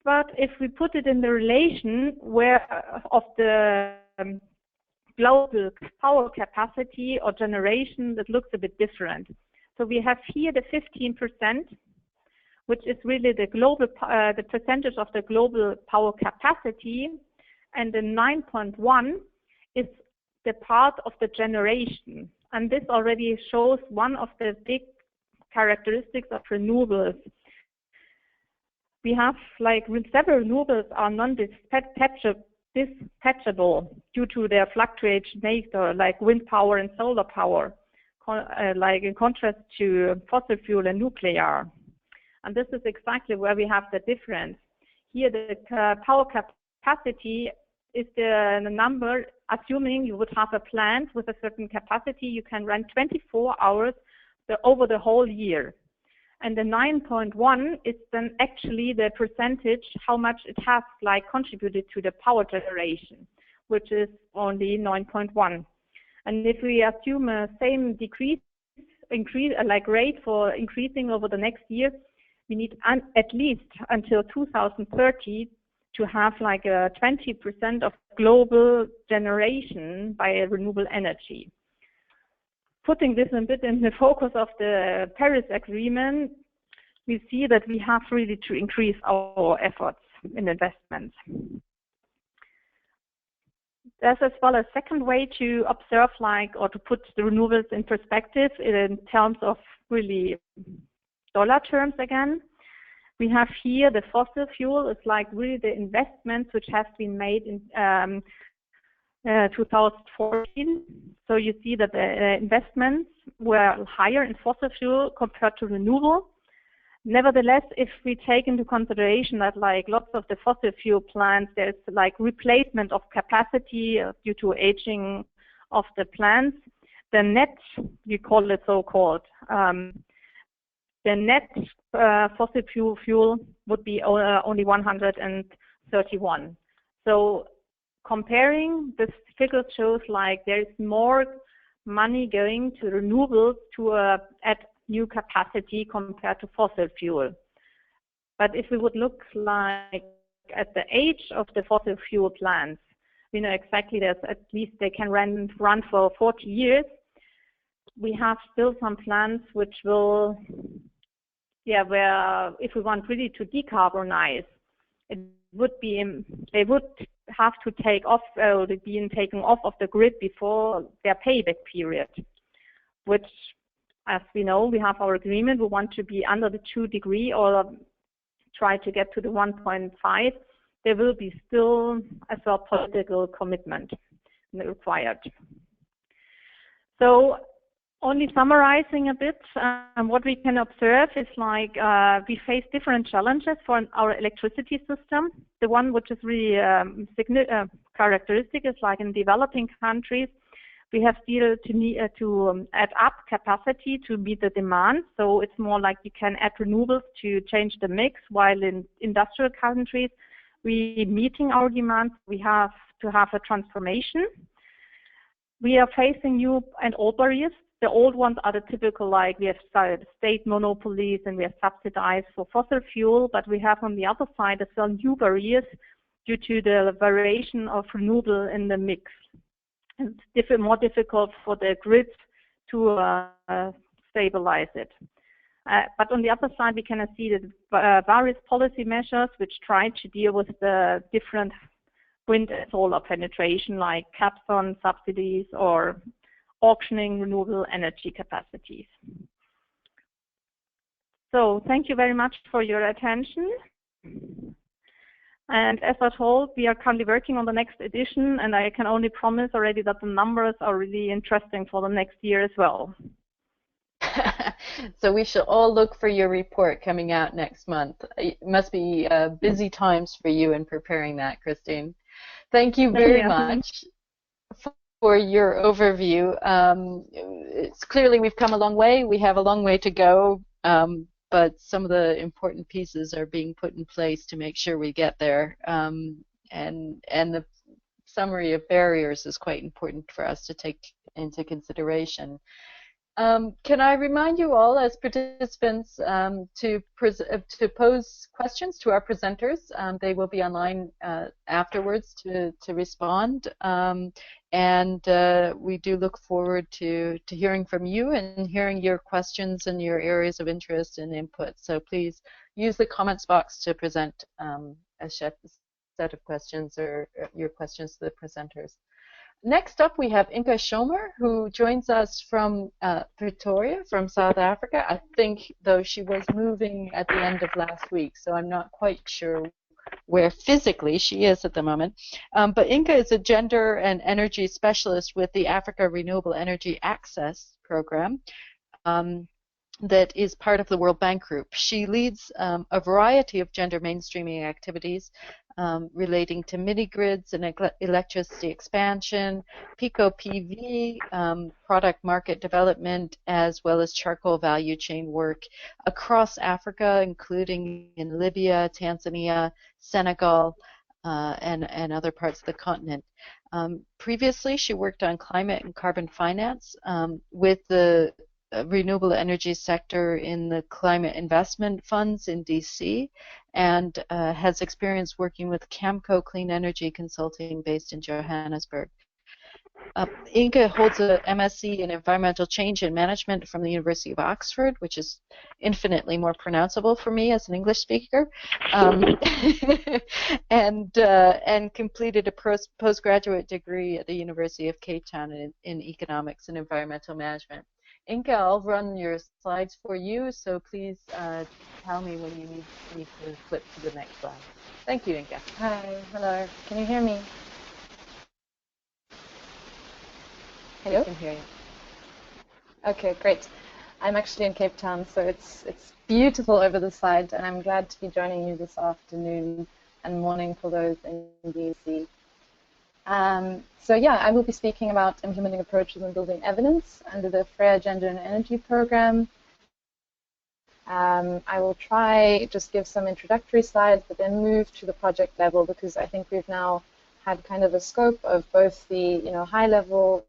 But if we put it in the relation of the global power capacity or generation, that looks a bit different. So we have here the 15%, which is really the global the percentage of the global power capacity, and the 9.1 is the part of the generation. And this already shows one of the big characteristics of renewables. We have like several renewables are non-dispatchable due to their fluctuation nature, like wind power and solar power, like in contrast to fossil fuel and nuclear. And this is exactly where we have the difference. Here the power capacity is the number, assuming you would have a plant with a certain capacity, you can run 24 hours over the whole year. And the 9.1 is then actually the percentage, how much it has like contributed to the power generation, which is only 9.1. And if we assume a same rate for increasing over the next year, we need at least until 2030 to have like a 20% of global generation by renewable energy. Putting this a bit in the focus of the Paris Agreement, we see that we have really to increase our efforts in investments. There's as well a second way to observe or to put the renewables in perspective in terms of really dollar terms again. We have here the fossil fuel. It's like really the investments which have been made in 2014. So you see that the investments were higher in fossil fuel compared to renewable. Nevertheless, if we take into consideration that like lots of the fossil fuel plants, there's like replacement of capacity due to aging of the plants, the net, we call it so-called, the net fossil fuel would be only 131. So comparing, this figure shows like there is more money going to renewables to add new capacity compared to fossil fuel. But if we would look like at the age of the fossil fuel plants, we know exactly that at least they can run for 40 years. We have still some plants which will, where if we want really to decarbonize, it would be, they would have to take off, being taken off of the grid before their payback period, which, as we know, we have our agreement, we want to be under the 2 degree or try to get to the 1.5. There will be still as well political commitment required. So only summarizing a bit, what we can observe is like we face different challenges for our electricity system. The one which is really characteristic is like in developing countries, we have still to add up capacity to meet the demand. So it's more like you can add renewables to change the mix, while in industrial countries, we meeting our demands, we have to have a transformation. We are facing new and old barriers. The old ones are the typical, like we have state monopolies and we are subsidized for fossil fuel, but we have on the other side as well new barriers due to the variation of renewable in the mix. It's more difficult for the grid to stabilize it. But on the other side, we can see that various policy measures which try to deal with the different wind and solar penetration, like caps on subsidies or auctioning renewable energy capacities. So thank you very much for your attention. And as I told, we are currently working on the next edition, and I can only promise already that the numbers are really interesting for the next year as well. So we shall all look for your report coming out next month. It must be busy times for you in preparing that, Christine. Thank you very much for your overview. It's clearly we've come a long way. We have a long way to go, but some of the important pieces are being put in place to make sure we get there. And the summary of barriers is quite important for us to take into consideration. Can I remind you all as participants to pose questions to our presenters? They will be online afterwards to respond. And we do look forward to hearing from you and hearing your questions and your areas of interest and input. So please use the comments box to present a set of questions or your questions to the presenters. Next up, we have Inka Schomer, who joins us from Pretoria, from South Africa. I think, though, she was moving at the end of last week, so I'm not quite sure where physically she is at the moment. But Inka is a gender and energy specialist with the Africa Renewable Energy Access Program that is part of the World Bank Group. She leads a variety of gender mainstreaming activities relating to mini-grids and electricity expansion, Pico PV, product market development, as well as charcoal value chain work across Africa, including in Libya, Tanzania, Senegal, and other parts of the continent. Previously, she worked on climate and carbon finance with the renewable energy sector in the climate investment funds in DC, and has experience working with Camco Clean Energy Consulting based in Johannesburg. Inka holds a MSc in Environmental Change and Management from the University of Oxford, which is infinitely more pronounceable for me as an English speaker, and completed a postgraduate degree at the University of Cape Town in Economics and Environmental Management. Inka, I'll run your slides for you, so please tell me when you need to flip to the next slide. Thank you, Inka. Hi, hello. Can you hear me? Hello? I can hear you. Okay, great. I'm actually in Cape Town, so it's beautiful over the side, and I'm glad to be joining you this afternoon and morning for those in DC. So yeah, I will be speaking about implementing approaches and building evidence under the FREA Gender and Energy Program. I will try just give some introductory slides, but then move to the project level, because I think we've now had kind of a scope of both the high-level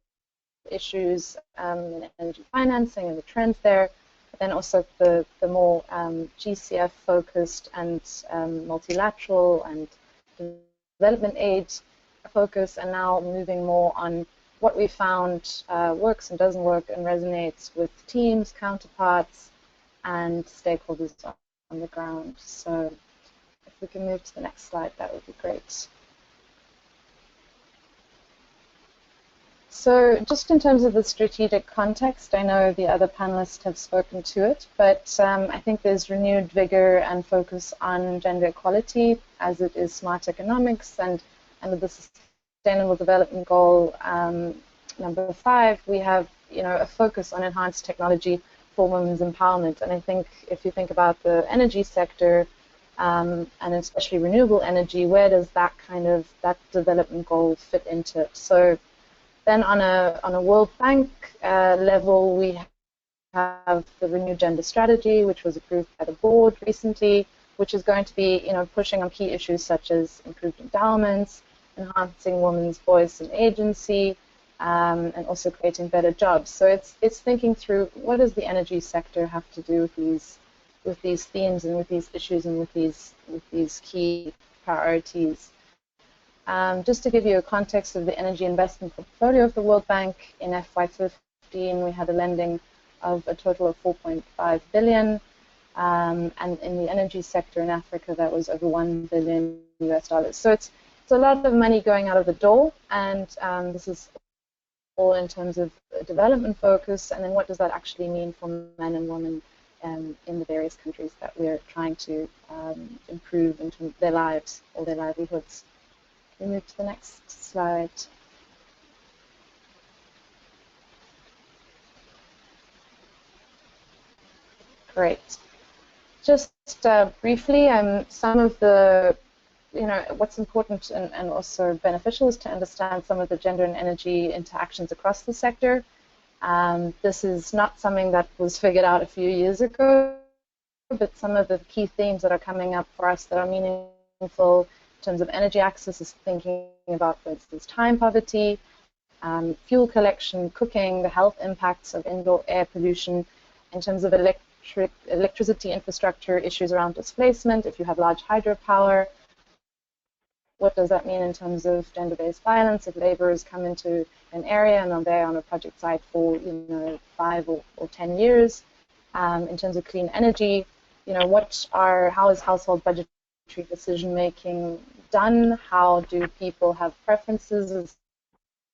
issues in energy financing and the trends there, but then also the more GCF-focused and multilateral and development aid focus, and now moving more on what we found works and doesn't work and resonates with teams, counterparts, and stakeholders on the ground. So if we can move to the next slide, that would be great. So just in terms of the strategic context, I know the other panelists have spoken to it, but I think there's renewed vigor and focus on gender equality, as it is smart economics, and under the Sustainable Development Goal number 5, we have a focus on enhanced technology for women's empowerment. And I think if you think about the energy sector, and especially renewable energy, where does that development goal fit into it? So then on a World Bank level, we have the Renewed Gender Strategy, which was approved by the board recently, which is going to be pushing on key issues such as improved endowments, enhancing women's voice and agency, and also creating better jobs. So it's thinking through, what does the energy sector have to do with these themes and with these issues and with these key priorities. Just to give you a context of the energy investment portfolio of the World Bank, in FY15 we had a lending of a total of 4.5 billion, and in the energy sector in Africa that was over $1 billion US. So a lot of money going out of the door, and this is all in terms of development focus, and then what does that actually mean for men and women in the various countries that we're trying to improve into their lives or their livelihoods. We move to the next slide. Great. Just briefly, some of the, what's important and also beneficial is to understand some of the gender and energy interactions across the sector. This is not something that was figured out a few years ago, but some of the key themes that are coming up for us that are meaningful in terms of energy access is thinking about, for instance, time poverty, fuel collection, cooking, the health impacts of indoor air pollution, in terms of electricity infrastructure, issues around displacement, if you have large hydropower. What does that mean in terms of gender-based violence if laborers come into an area and are there on a project site for 5 or 10 years? In terms of clean energy, how is household budgetary decision-making done? How do people have preferences,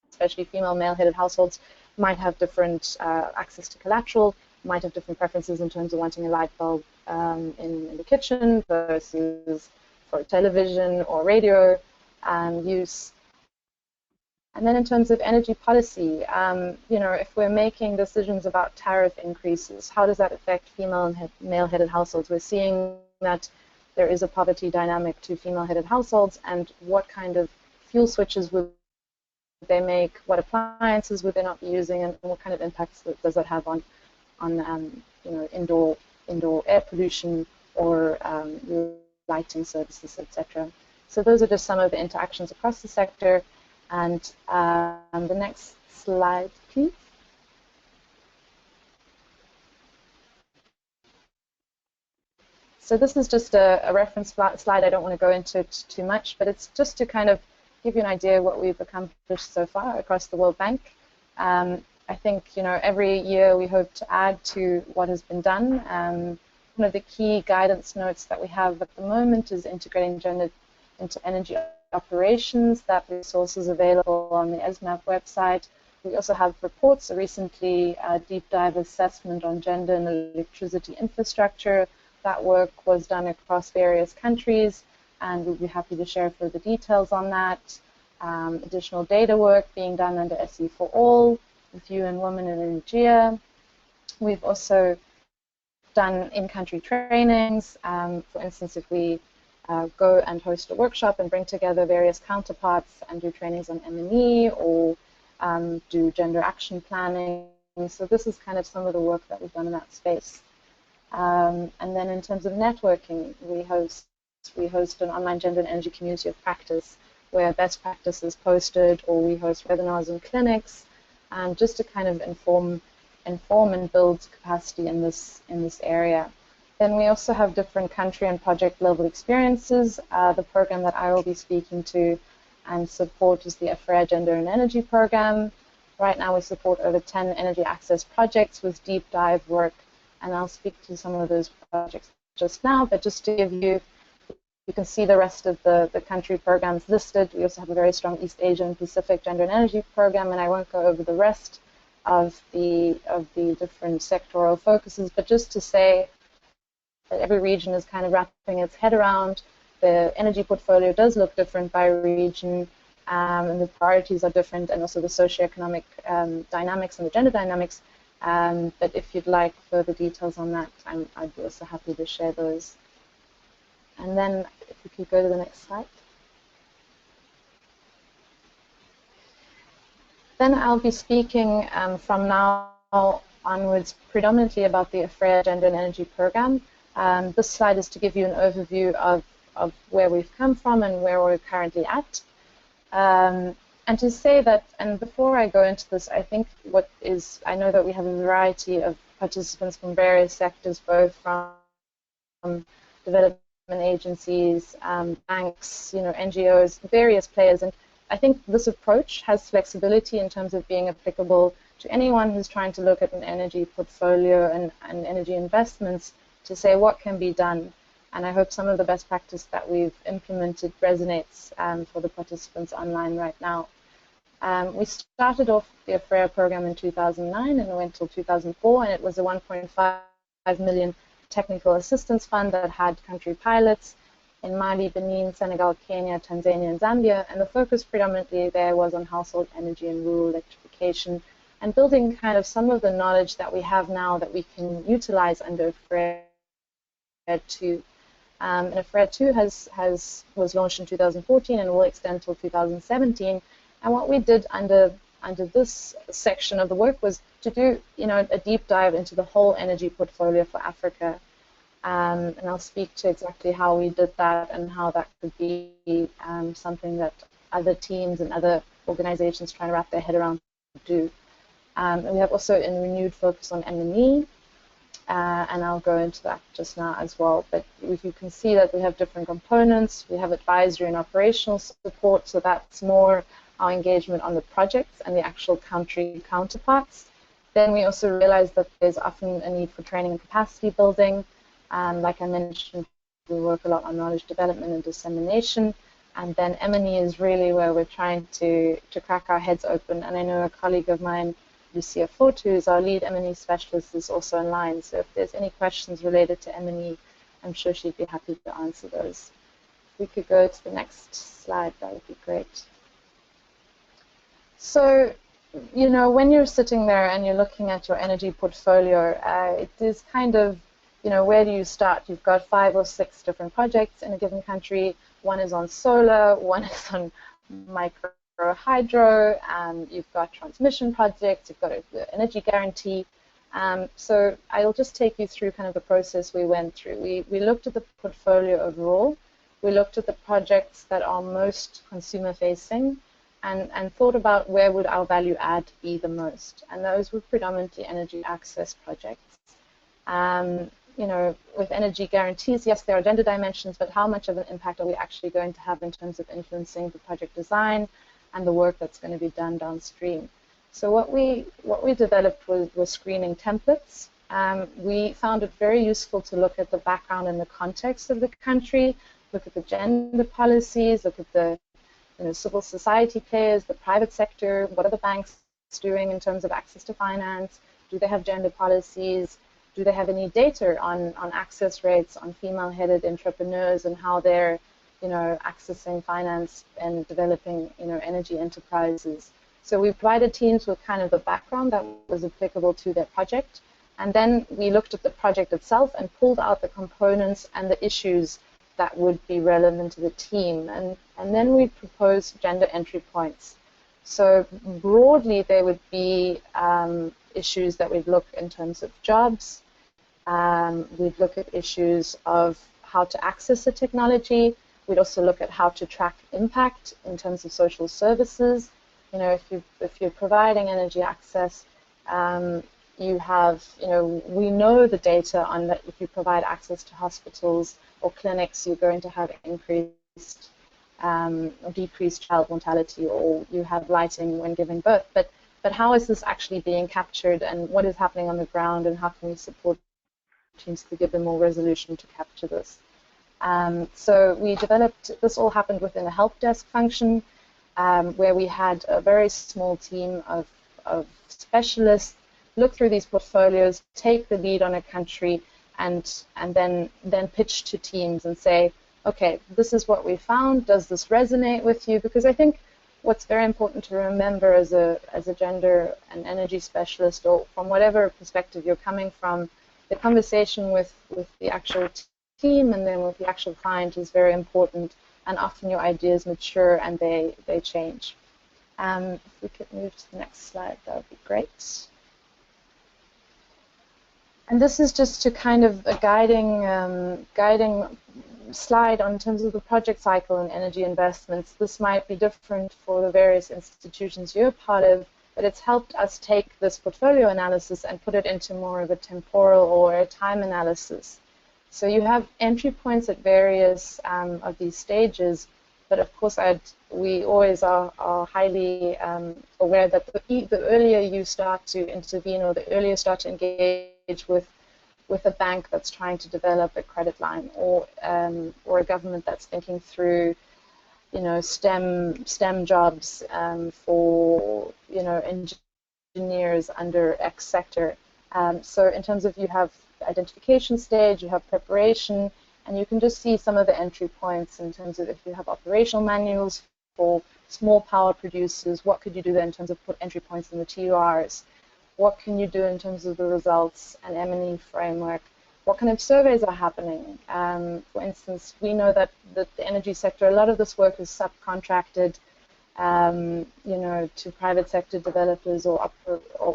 especially female male-headed households might have different access to collateral, might have different preferences in terms of wanting a light bulb in the kitchen versus for television or radio use. And then in terms of energy policy, if we're making decisions about tariff increases, how does that affect female and male-headed households? We're seeing that there is a poverty dynamic to female-headed households, and what kind of fuel switches would they make, what appliances would they not be using, and what kind of impacts does that have on indoor air pollution or lighting services, etc. So those are just some of the interactions across the sector. And the next slide, please. So this is just a reference slide. I don't want to go into it too much, but it's just to kind of give you an idea of what we've accomplished so far across the World Bank. I think every year we hope to add to what has been done. One of the key guidance notes that we have at the moment is integrating gender into energy operations. That resource is available on the ESMAP website. We also have reports, a recently deep dive assessment on gender and electricity infrastructure. That work was done across various countries, and we'll be happy to share further details on that. Additional data work being done under SE for All, with you and women in Energia. We've also done in-country trainings. For instance, if we go and host a workshop and bring together various counterparts and do trainings on M&E or do gender action planning. So this is kind of some of the work that we've done in that space. And then in terms of networking, we host an online gender and energy community of practice where best practice is posted, or we host webinars and clinics, just to kind of inform and build capacity in this area. Then we also have different country and project level experiences. The program that I will be speaking to and support is the AFREA Gender and Energy Program. Right now we support over 10 energy access projects with deep dive work, and I'll speak to some of those projects just now, but just to give you can see the rest of the country programs listed. We also have a very strong East Asia and Pacific Gender and Energy Program, and I won't go over the rest of the different sectoral focuses, but just to say that every region is kind of wrapping its head around. The energy portfolio does look different by region, and the priorities are different, and also the socioeconomic dynamics and the gender dynamics. But if you'd like further details on that, I'd be also happy to share those. And then if we could go to the next slide. Then I'll be speaking from now onwards predominantly about the AFREA Gender and Energy Program. This slide is to give you an overview of where we've come from and where we're currently at. And to say that, and before I go into this, I think I know that we have a variety of participants from various sectors, both from development agencies, banks, NGOs, various players, and I think this approach has flexibility in terms of being applicable to anyone who's trying to look at an energy portfolio and energy investments to say what can be done. And I hope some of the best practice that we've implemented resonates for the participants online right now. We started off the AFREA program in 2009 and went till 2004, and it was a 1.5 million technical assistance fund that had country pilots in Mali, Benin, Senegal, Kenya, Tanzania, and Zambia, and the focus predominantly there was on household energy and rural electrification, and building kind of some of the knowledge that we have now that we can utilize under AFREA 2. And AFREA 2 was launched in 2014 and will extend till 2017. And what we did under this section of the work was to do, a deep dive into the whole energy portfolio for Africa. And I'll speak to exactly how we did that and how that could be something that other teams and other organizations trying to wrap their head around do. And we have also a renewed focus on M&E, and I'll go into that just now as well. But you can see that we have different components. We have advisory and operational support, so that's more our engagement on the projects and the actual country counterparts. Then we also realize that there's often a need for training and capacity building. Like I mentioned, we work a lot on knowledge development and dissemination. And then M&E is really where we're trying to crack our heads open. And I know a colleague of mine, Lucia Fort, who is our lead M&E specialist, is also online. So if there's any questions related to M&E, I'm sure she'd be happy to answer those. If we could go to the next slide, that would be great. So, when you're sitting there and you're looking at your energy portfolio, it is kind of, where do you start? You've got 5 or 6 different projects in a given country. One is on solar, one is on micro hydro, you've got transmission projects, you've got an energy guarantee. So I'll just take you through kind of the process we went through. We looked at the portfolio overall. We looked at the projects that are most consumer-facing and thought about where would our value add be the most. And those were predominantly energy access projects. With energy guarantees, yes, there are gender dimensions, but how much of an impact are we actually going to have in terms of influencing the project design and the work that's going to be done downstream? So what we developed was screening templates. We found it very useful to look at the background and the context of the country, look at the gender policies, look at the civil society players, the private sector, what are the banks doing in terms of access to finance, do they have gender policies, do they have any data on access rates, on female-headed entrepreneurs and how they're accessing finance and developing energy enterprises. So we provided teams with kind of the background that was applicable to their project, and then we looked at the project itself and pulled out the components and the issues that would be relevant to the team, and then we proposed gender entry points. So broadly, there would be issues that we'd look in terms of jobs. We'd look at issues of how to access the technology. We'd also look at how to track impact in terms of social services. If you're providing energy access, you have, we know the data on that. If you provide access to hospitals or clinics, you're going to have increased or decreased child mortality, or you have lighting when giving birth. But how is this actually being captured, and what is happening on the ground, and how can we support teams to give them more resolution to capture this? So we developed, this all happened within a help desk function, where we had a very small team of specialists look through these portfolios, take the lead on a country, and then pitch to teams and say, okay, this is what we found. Does this resonate with you? Because I think what's very important to remember as a gender and energy specialist, or from whatever perspective you're coming from, the conversation with the actual team and then with the actual client is very important, and often your ideas mature and they change. If we could move to the next slide, that would be great. And this is just to kind of a guiding slide on terms of the project cycle and energy investments. This might be different for the various institutions you're part of, but it's helped us take this portfolio analysis and put it into more of a temporal or a time analysis. So you have entry points at various of these stages, but of course we always are highly aware that the earlier you start to intervene or the earlier you start to engage with with a bank that's trying to develop a credit line, or a government that's thinking through, you know, STEM jobs for, you know, engineers under X sector. So in terms of, you have the identification stage, you have preparation, and you can just see some of the entry points in terms of if you have operational manuals for small power producers, what could you do there in terms of put entry points in the TURs? What can you do in terms of the results and M&E framework? What kind of surveys are happening? For instance, we know that the energy sector, a lot of this work is subcontracted, you know, to private sector developers or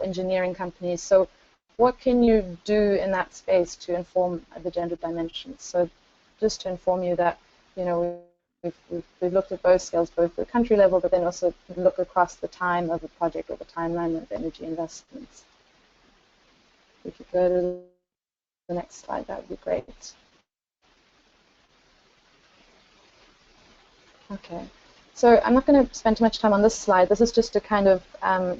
engineering companies. So what can you do in that space to inform the gender dimensions? So just to inform you that, you know, we've looked at both scales, both the country level, but then also look across the time of a project or the timeline of energy investments. If you go to the next slide, that would be great. Okay, so I'm not going to spend too much time on this slide. This is just to kind of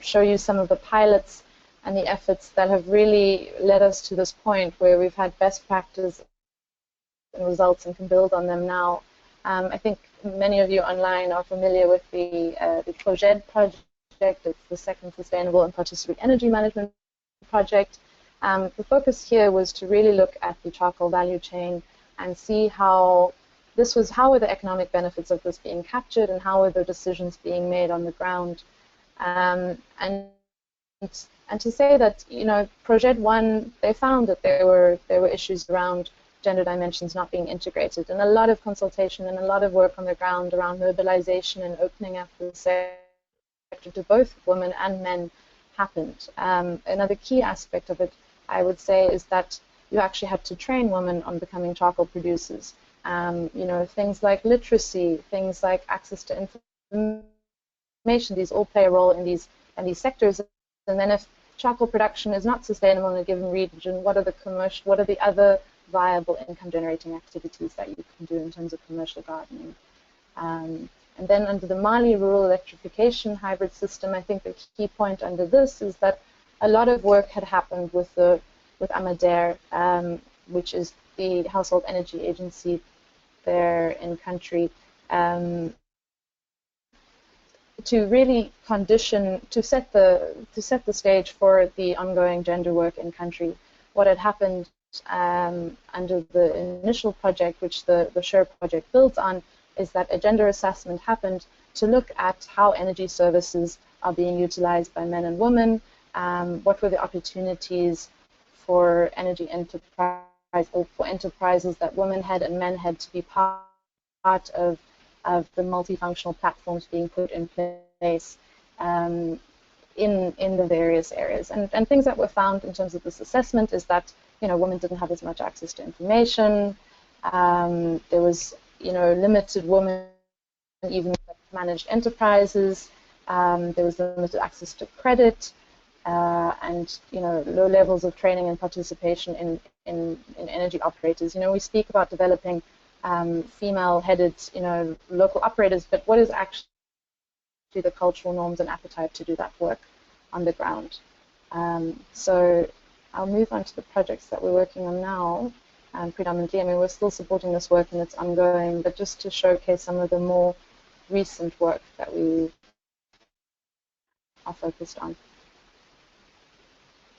show you some of the pilots and the efforts that have really led us to this point where we've had best practice and results and can build on them now. I think many of you online are familiar with the PROJED project. It's the second Sustainable and Participatory Energy Management project. The focus here was to really look at the charcoal value chain and see how were the economic benefits of this being captured, and how were the decisions being made on the ground. And to say that, you know, Project 1, they found that there were issues around gender dimensions not being integrated, and a lot of consultation and a lot of work on the ground around mobilization and opening up the sector to both women and men happened. Another key aspect of it, I would say, is that you actually had to train women on becoming charcoal producers. You know, things like literacy, things like access to information, these all play a role in these sectors. And then if charcoal production is not sustainable in a given region, what are the other viable income-generating activities that you can do in terms of commercial gardening? And then under the Mali rural electrification hybrid system, I think the key point under this is that a lot of work had happened with AMADER, which is the household energy agency there in country, to really to set the stage for the ongoing gender work in country. What had happened under the initial project, which the SURE project builds on, is that a gender assessment happened to look at how energy services are being utilized by men and women, what were the opportunities for energy enterprise, or for enterprises that women had and men had to be part of the multifunctional platforms being put in place in the various areas. And things that were found in terms of this assessment is that, you know, women didn't have as much access to information. There was, you know, limited women even managed enterprises. There was limited access to credit, and, you know, low levels of training and participation in energy operators. You know, we speak about developing female-headed, you know, local operators, but what is actually the cultural norms and appetite to do that work on the ground? So I'll move on to the projects that we're working on now. Predominantly, I mean, we're still supporting this work and it's ongoing, but just to showcase some of the more recent work that we are focused on.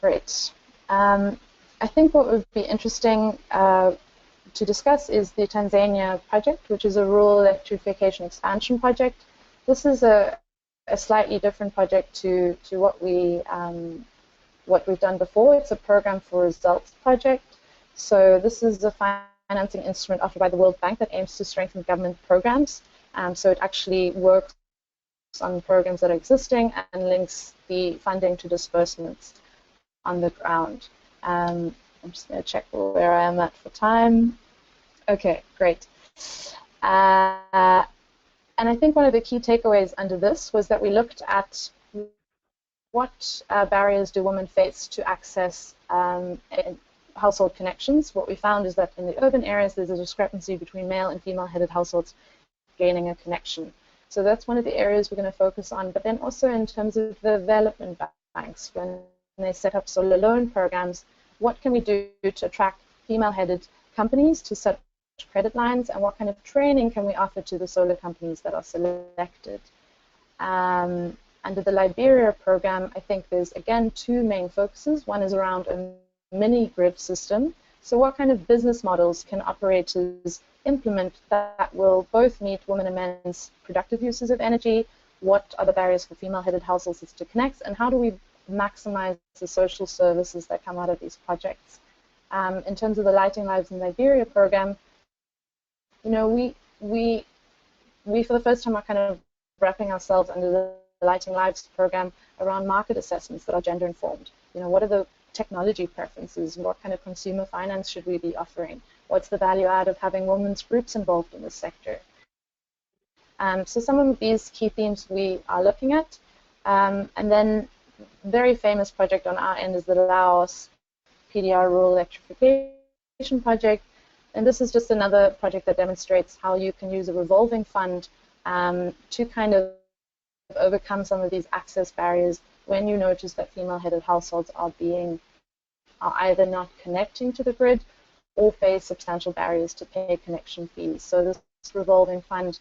Great. I think what would be interesting to discuss is the Tanzania project, which is a rural electrification expansion project. This is a slightly different project to what we've done before. It's a program for results project. So this is a financing instrument offered by the World Bank that aims to strengthen government programs. So it actually works on programs that are existing and links the funding to disbursements on the ground. I'm just going to check where I am at for time. Okay, great. And I think one of the key takeaways under this was that we looked at what barriers do women face to access household connections. What we found is that in the urban areas, there's a discrepancy between male and female-headed households gaining a connection. So that's one of the areas we're going to focus on. But then also in terms of the development banks, when they set up solar loan programs, what can we do to attract female-headed companies to such credit lines, and what kind of training can we offer to the solar companies that are selected. Under the Liberia program, I think there's, again, two main focuses. One is around a mini-grid system. So what kind of business models can operators implement that will both meet women and men's productive uses of energy? What are the barriers for female-headed households to connect? And how do we maximize the social services that come out of these projects? In terms of the Lighting Lives in Liberia program, you know, we for the first time are kind of wrapping ourselves under the Lighting Lives program around market assessments that are gender informed. You know, what are the technology preferences? What kind of consumer finance should we be offering? What's the value add of having women's groups involved in this sector? So some of these key themes we are looking at. And then very famous project on our end is the Laos PDR Rural Electrification Project. And this is just another project that demonstrates how you can use a revolving fund to kind of overcome some of these access barriers when you notice that female-headed households are either not connecting to the grid or face substantial barriers to pay connection fees. So this revolving fund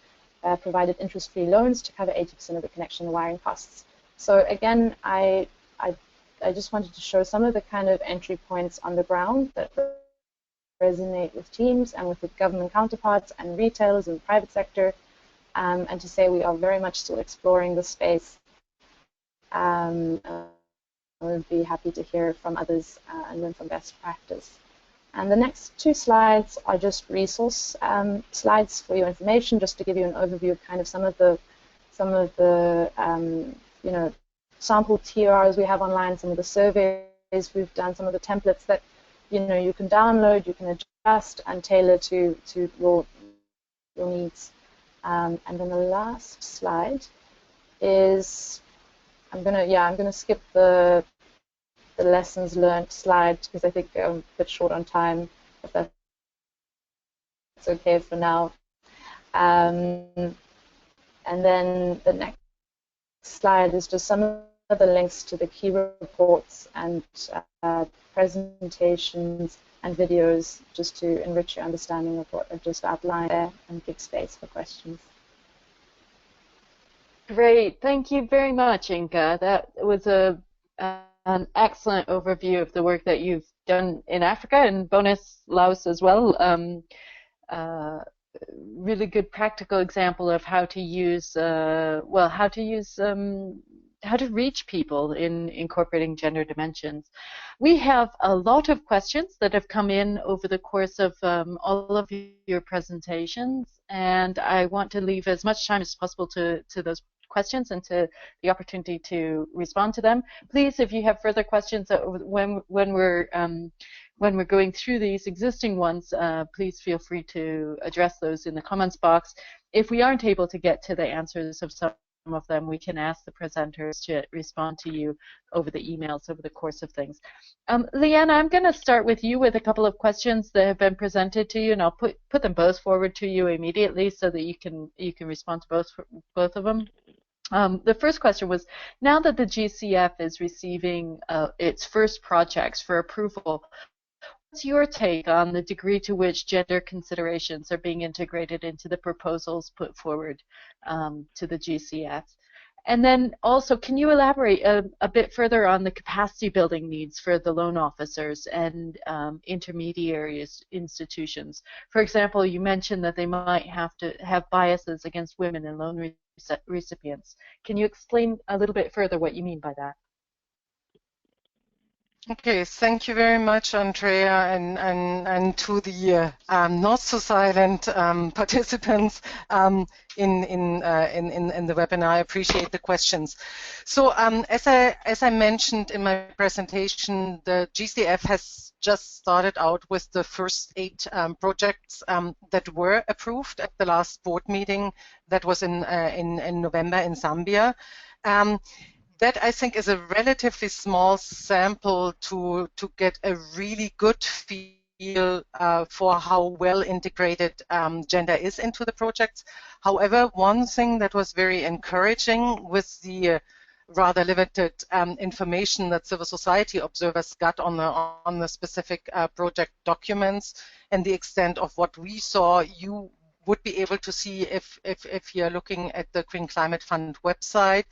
provided interest-free loans to cover 80% of the connection and wiring costs. So again, I just wanted to show some of the kind of entry points on the ground that resonate with teams and with the government counterparts and retailers in the private sector, and to say we are very much still exploring the space. I would be happy to hear from others and learn from best practice. And the next two slides are just resource slides for your information, just to give you an overview of kind of some of the you know, sample TRs we have online, some of the surveys we've done, some of the templates that you know you can download, you can adjust and tailor to your needs. And then the last slide is I'm gonna skip the lessons learned slide because I think I'm a bit short on time, if that's okay for now. And then the next slide is just some of the links to the key reports and presentations and videos, just to enrich your understanding of what I've just outlined there and give space for questions. Great, thank you very much, Inka. That was an excellent overview of the work that you've done in Africa and bonus Laos as well. Really good practical example of how to use, how to reach people in incorporating gender dimensions. We have a lot of questions that have come in over the course of all of your presentations, and I want to leave as much time as possible to those questions and to the opportunity to respond to them. Please, if you have further questions when we're going through these existing ones, please feel free to address those in the comments box. If we aren't able to get to the answers of some of them, we can ask the presenters to respond to you over the emails over the course of things. Leanna, I'm going to start with you with a couple of questions that have been presented to you, and I'll put them both forward to you immediately so that you can respond to both of them. The first question was, now that the GCF is receiving its first projects for approval, what's your take on the degree to which gender considerations are being integrated into the proposals put forward to the GCF? And then also, can you elaborate a bit further on the capacity building needs for the loan officers and intermediary institutions? For example, you mentioned that they might have to have biases against women in loan recipients. Can you explain a little bit further what you mean by that? Okay, thank you very much, Andrea, and to the not so silent participants in the webinar. I appreciate the questions. So as I mentioned in my presentation, the GCF has just started out with the first 8 projects that were approved at the last board meeting that was in November in Zambia. That I think is a relatively small sample to get a really good feel for how well integrated gender is into the projects. However, one thing that was very encouraging with the rather limited information that civil society observers got on the specific project documents and the extent of what we saw, you would be able to see if you're looking at the Green Climate Fund website.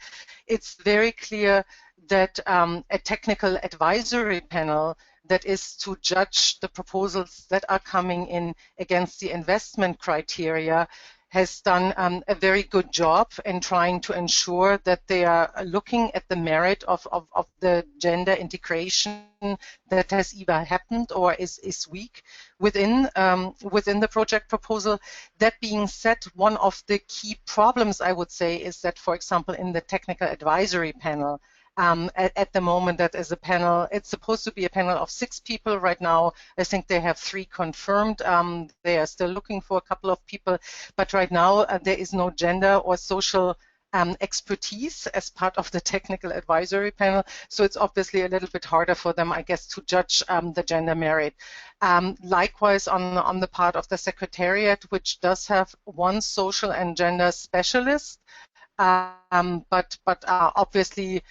It's very clear that a technical advisory panel that is to judge the proposals that are coming in against the investment criteria has done a very good job in trying to ensure that they are looking at the merit of the gender integration that has either happened or is weak within the project proposal. That being said, one of the key problems, I would say, is that, for example, in the technical advisory panel, at the moment, that is a panel, it's supposed to be a panel of 6 people right now. I think they have 3 confirmed. They are still looking for a couple of people, but right now there is no gender or social expertise as part of the technical advisory panel. So it's obviously a little bit harder for them, I guess, to judge the gender merit. Likewise, on the part of the Secretariat, which does have one social and gender specialist, but obviously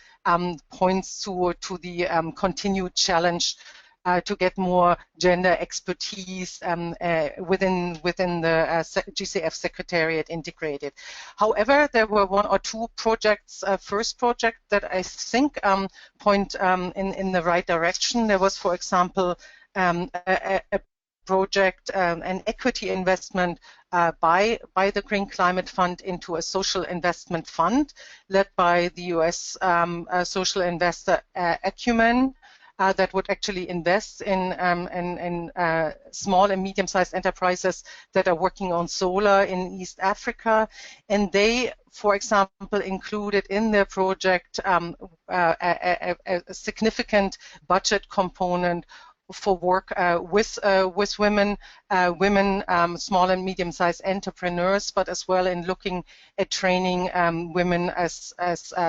points to the continued challenge to get more gender expertise within the GCF Secretariat integrated. However, there were 1 or 2 projects, first project that I think point in the right direction. There was, for example, a project, an equity investment by the Green Climate Fund into a social investment fund led by the US social investor Acumen, that would actually invest in small and medium-sized enterprises that are working on solar in East Africa. And they, for example, included in their project a significant budget component for work with women, small and medium-sized entrepreneurs, but as well in looking at training women as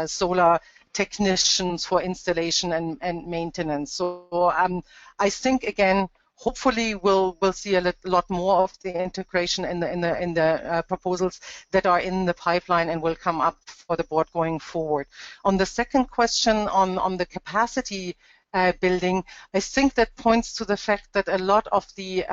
solar technicians for installation and maintenance. So I think, again, hopefully we'll see a lot more of the integration in the proposals that are in the pipeline and will come up for the board going forward. On the second question on the capacity building, I think that points to the fact that a lot of the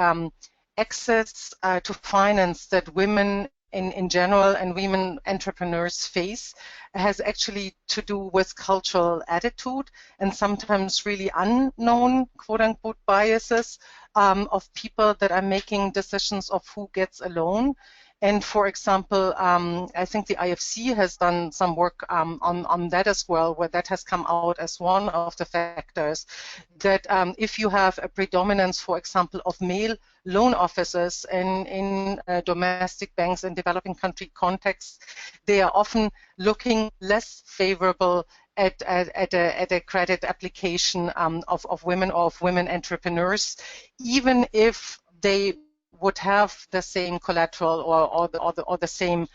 access to finance that women in general and women entrepreneurs face has actually to do with cultural attitude and sometimes really unknown, quote-unquote, biases of people that are making decisions of who gets a loan. And for example, I think the IFC has done some work on that as well, where that has come out as one of the factors that if you have a predominance, for example, of male loan officers in domestic banks and developing country contexts, they are often looking less favorable at a credit application of women or of women entrepreneurs, even if they would have the same collateral or the same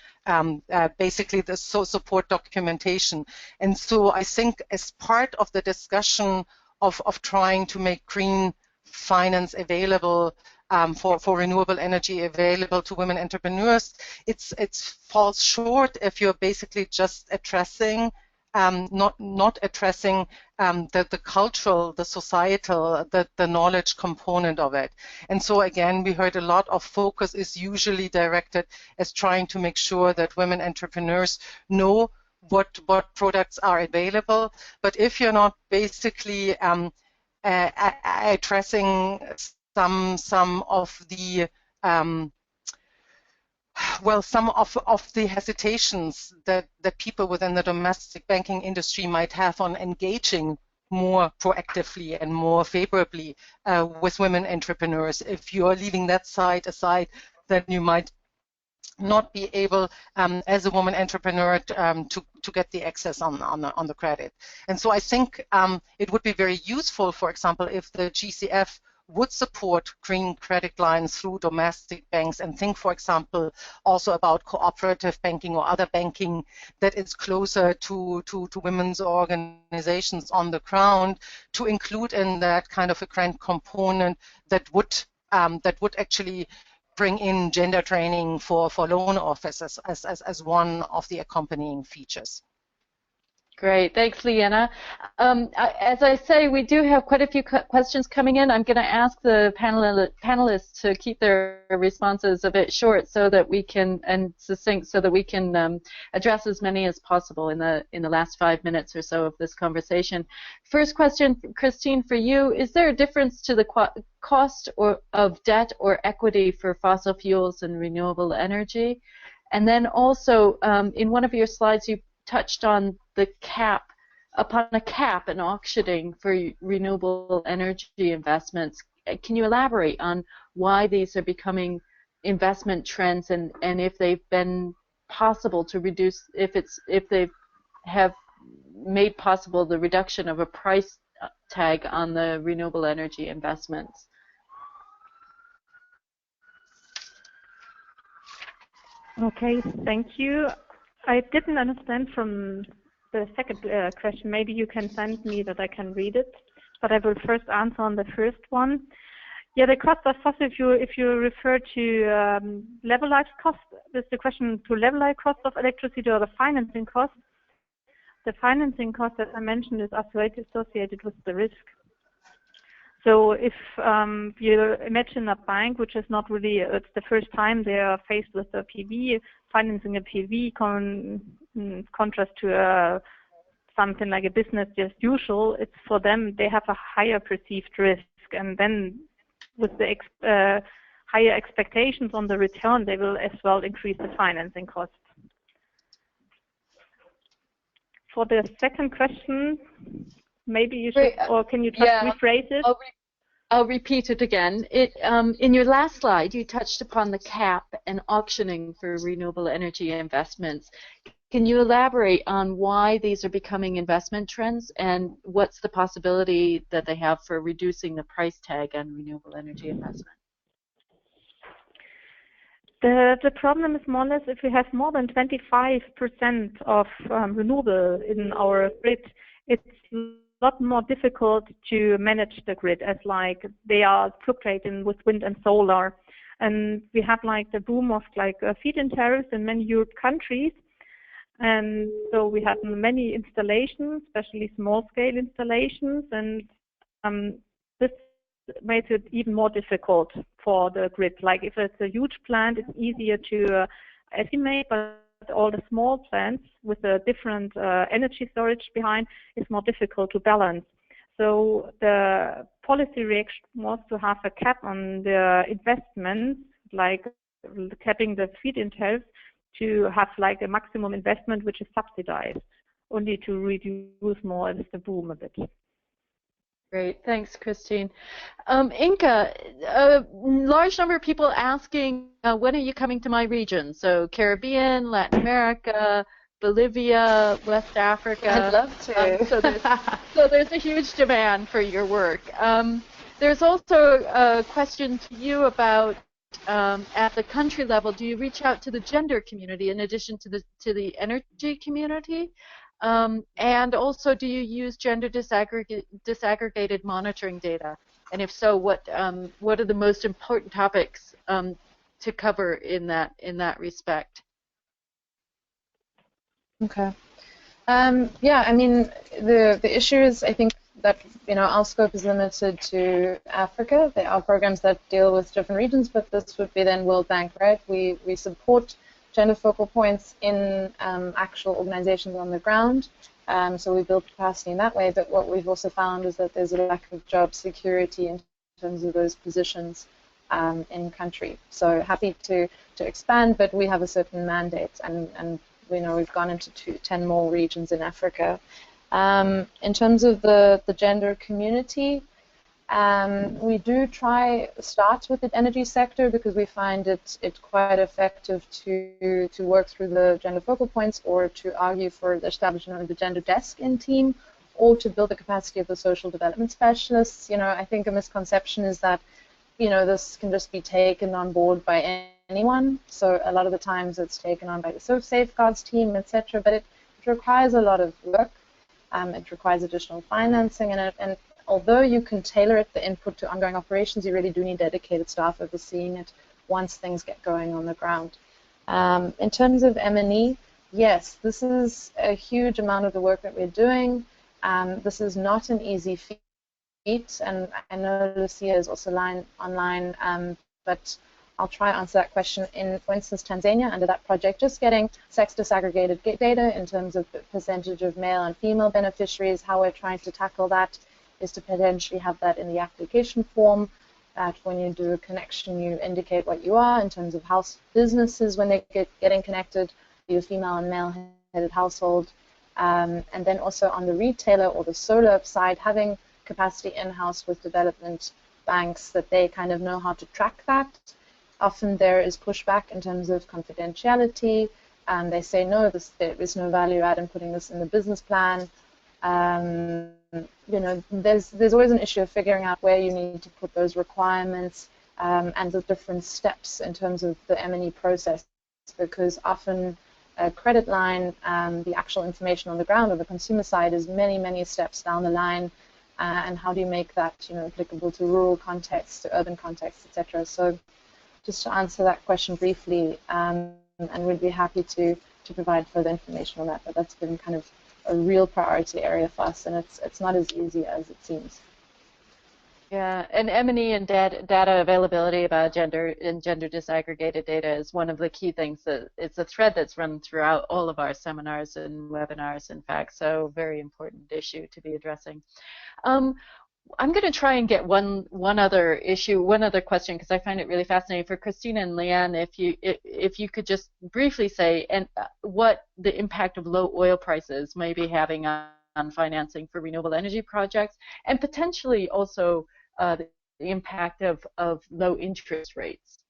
basically the support documentation. And so I think as part of the discussion of trying to make green finance available for renewable energy available to women entrepreneurs, it falls short if you're basically just addressing not addressing the cultural, the societal, the knowledge component of it. And so again, we heard a lot of focus is usually directed as trying to make sure that women entrepreneurs know what products are available. But if you're not basically addressing some of the some of the hesitations that people within the domestic banking industry might have on engaging more proactively and more favorably with women entrepreneurs. If you are leaving that side aside, then you might not be able, as a woman entrepreneur, to get the access on the credit. And so I think it would be very useful, for example, if the GCF would support green credit lines through domestic banks and think, for example, also about cooperative banking or other banking that is closer to women's organizations on the ground, to include in that kind of a grant component that would actually bring in gender training for loan officers as one of the accompanying features. Great, thanks, Leanna. As I say, we do have quite a few questions coming in. I'm going to ask the panelists to keep their responses a bit short so that we can, and succinct, so that we can address as many as possible in the last 5 minutes or so of this conversation. First question, Christine, for you: is there a difference to the cost of debt or equity for fossil fuels and renewable energy? And then also, in one of your slides, you touched on the cap, upon a cap and auctioning for renewable energy investments. Can you elaborate on why these are becoming investment trends, and if they've been possible to reduce, if they have made possible the reduction of a price tag on the renewable energy investments? Okay, thank you. I didn't understand from the second question. Maybe you can send me that I can read it, but I will first answer on the first one. Yeah, the cost of fossil fuel, if you refer to levelized cost, is the question to levelized cost of electricity or the financing cost? The financing cost, as I mentioned, is associated with the risk. So if you imagine a bank which is not really, it's the first time they are faced with a PV, financing a PV contrast to something like a business as usual, it's for them, they have a higher perceived risk. And then with the higher expectations on the return, they will as well increase the financing cost. For the second question, maybe you should, or can you just rephrase it? I'll repeat it again. In your last slide, you touched upon the cap and auctioning for renewable energy investments. Can you elaborate on why these are becoming investment trends, and what's the possibility that they have for reducing the price tag on renewable energy investment? The problem is more or less if we have more than 25% of renewable in our grid, it's a lot more difficult to manage the grid, as like they are fluctuating with wind and solar. And we have like the boom of like feed-in tariffs in many European countries. And so we have many installations, especially small-scale installations, and this makes it even more difficult for the grid. Like if it's a huge plant, it's easier to estimate, but all the small plants with a different energy storage behind is more difficult to balance. So the policy reaction was to have a cap on the investments, like capping the feed-in tariffs, to have like a maximum investment which is subsidized, only to reduce more the boom a bit. Great, thanks, Christine. Inka, a large number of people asking, when are you coming to my region? So Caribbean, Latin America, Bolivia, West Africa. I'd love to. So there's a huge demand for your work. There's also a question to you about, at the country level, do you reach out to the gender community in addition to the energy community? And also, do you use gender disaggregated monitoring data? And if so, what are the most important topics to cover in that respect? Okay. Yeah, I mean, the issue is, I think, that our scope is limited to Africa. There are programs that deal with different regions, but this would be then World Bank, right? We support gender focal points in actual organizations on the ground, so we build capacity in that way. But what we've also found is that there's a lack of job security in terms of those positions in country. So happy to expand, but we have a certain mandate, and we've gone into 10 more regions in Africa. In terms of the gender community, we do start with the energy sector because we find it quite effective to work through the gender focal points, or to argue for the establishment of the gender desk in team, or to build the capacity of the social development specialists. I think a misconception is that this can just be taken on board by anyone. So a lot of the times it's taken on by the safeguards team, etc. But it requires a lot of work. It requires additional financing, and although you can tailor it, the input to ongoing operations, you really do need dedicated staff overseeing it once things get going on the ground. In terms of M&E, Yes, this is a huge amount of the work that we're doing. This is not an easy feat, and I know Lucia is also online, but I'll try to answer that question. In, for instance, Tanzania, under that project, just getting sex disaggregated data in terms of the percentage of male and female beneficiaries, how we're trying to tackle that is to potentially have that in the application form, that when you do a connection, you indicate what you are in terms of house businesses when they getting connected, your female and male-headed household. And then also on the retailer or the solar side, having capacity in-house with development banks that they kind of know how to track that. Often there is pushback in terms of confidentiality, and they say, no, there is no value add in putting this in the business plan. You know, there's always an issue of figuring out where you need to put those requirements and the different steps in terms of the M&E process, because often a credit line, the actual information on the ground on the consumer side is many, many steps down the line, and how do you make that, you know, applicable to rural contexts, to urban contexts, etc. So just to answer that question briefly, and we'd be happy to provide further information on that, but that's been kind of a real priority area for us, and it's not as easy as it seems. Yeah, and M&E and data availability about gender and gender disaggregated data is one of the key things that it's a thread that's run throughout all of our seminars and webinars, in fact, so very important issue to be addressing. I'm going to try and get one other question, because I find it really fascinating for Christina and Leanne. If you could just briefly say what the impact of low oil prices may be having on financing for renewable energy projects, and potentially also the impact of low interest rates.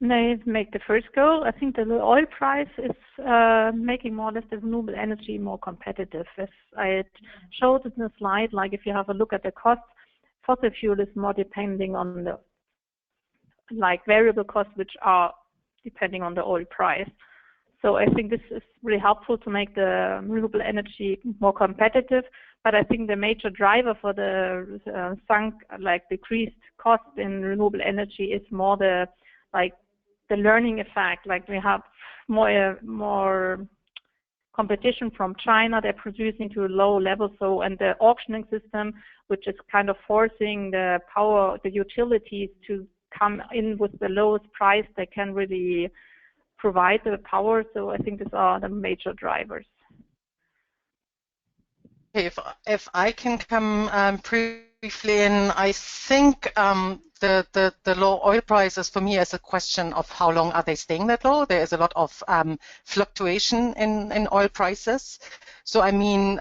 May I make the first go? I think the oil price is making more or less the renewable energy more competitive. As I showed in the slide, like if you have a look at the cost, fossil fuel is more depending on the variable costs, which are depending on the oil price. So I think this is really helpful to make the renewable energy more competitive. But I think the major driver for the decreased cost in renewable energy is more the learning effect. Like we have more competition from China. They're producing to a low level, and the auctioning system, which is kind of forcing the utilities to come in with the lowest price they can really provide the power. So I think these are the major drivers. If I can come briefly in, I think the low oil prices for me is a question of how long are they staying that low. There is a lot of fluctuation in oil prices. So I mean,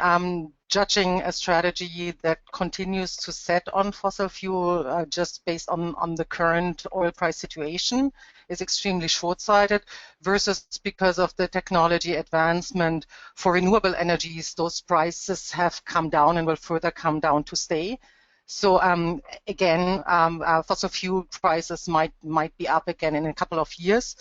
judging a strategy that continues to set on fossil fuel just based on the current oil price situation is extremely short-sighted, versus because of the technology advancement for renewable energies, those prices have come down and will further come down to stay. So again, fossil fuel prices might be up again in a couple of years.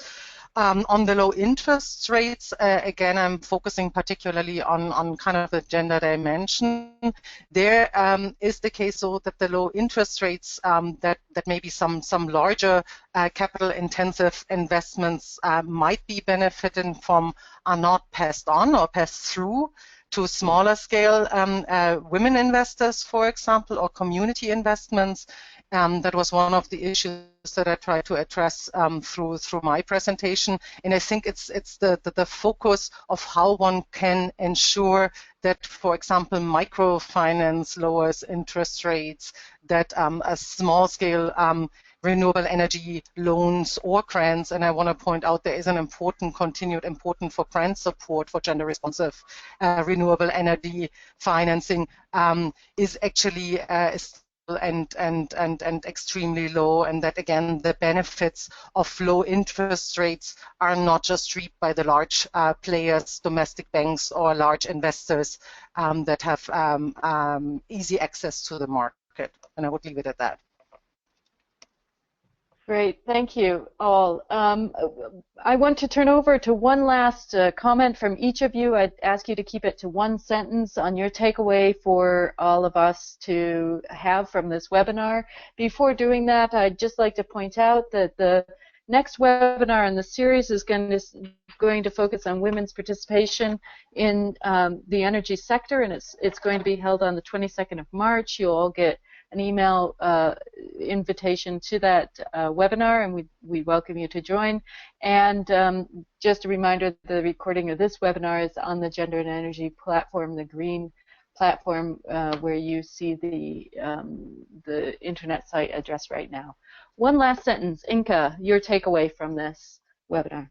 On the low interest rates, again, I'm focusing particularly on kind of the gender dimension. There is the case so that the low interest rates that maybe some larger capital-intensive investments might be benefiting from are not passed on or passed through to smaller scale women investors, for example, or community investments. That was one of the issues that I tried to address through my presentation, and I think it's the focus of how one can ensure that, for example, microfinance lowers interest rates, that a small scale renewable energy loans or grants, and I want to point out there is an continued important for grant support for gender responsive renewable energy financing is actually and extremely low, and that again the benefits of low interest rates are not just reaped by the large players, domestic banks or large investors that have easy access to the market, and I would leave it at that. Great, thank you all. I want to turn over to one last comment from each of you. I'd ask you to keep it to one sentence on your takeaway for all of us to have from this webinar. Before doing that, I'd just like to point out that the next webinar in the series is going to focus on women's participation in the energy sector, and it's going to be held on the 22nd of March. You'll all get an email invitation to that webinar, and we welcome you to join. And just a reminder, the recording of this webinar is on the Gender and Energy platform, the green platform where you see the internet site address right now. One last sentence, Inka, your takeaway from this webinar.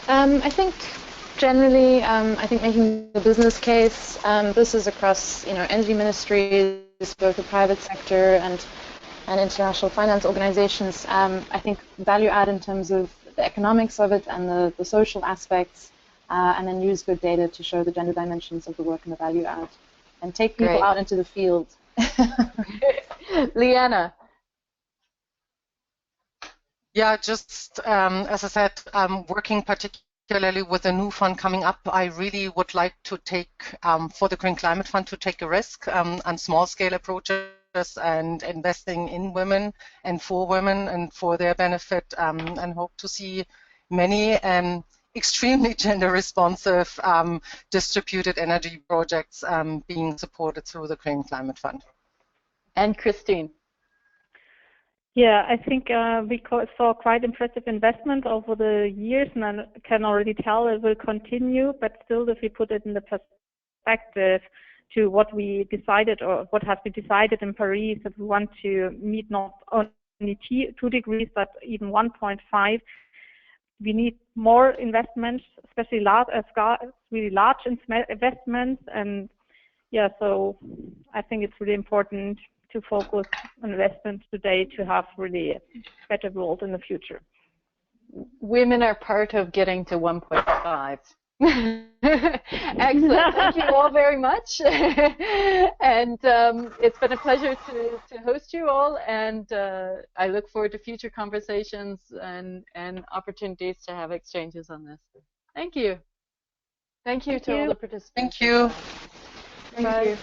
I think generally, I think making the business case, this is across energy ministries, both the private sector and international finance organizations. I think value add in terms of the economics of it and the social aspects, and then use good data to show the gender dimensions of the work and the value add, and take people out into the field. Leanna. Yeah, just as I said, I'm working particularly with a new fund coming up. I really would like to take, for the Green Climate Fund, to take a risk on small-scale approaches and investing in women and for their benefit, and hope to see many extremely gender-responsive distributed energy projects being supported through the Green Climate Fund. And Christine. Yeah, I think we saw quite impressive investment over the years, and I can already tell it will continue, but still, if we put it in the perspective to what we decided or what has been decided in Paris, that we want to meet not only 2 degrees, but even 1.5, we need more investments, especially really large investments. And yeah, so I think it's really important to focus on investments today to have really better roles in the future. Women are part of getting to 1.5. Excellent. Thank you all very much. And it's been a pleasure to host you all, and I look forward to future conversations and opportunities to have exchanges on this. Thank you. Thank you to all the participants. Thank you. Thank you.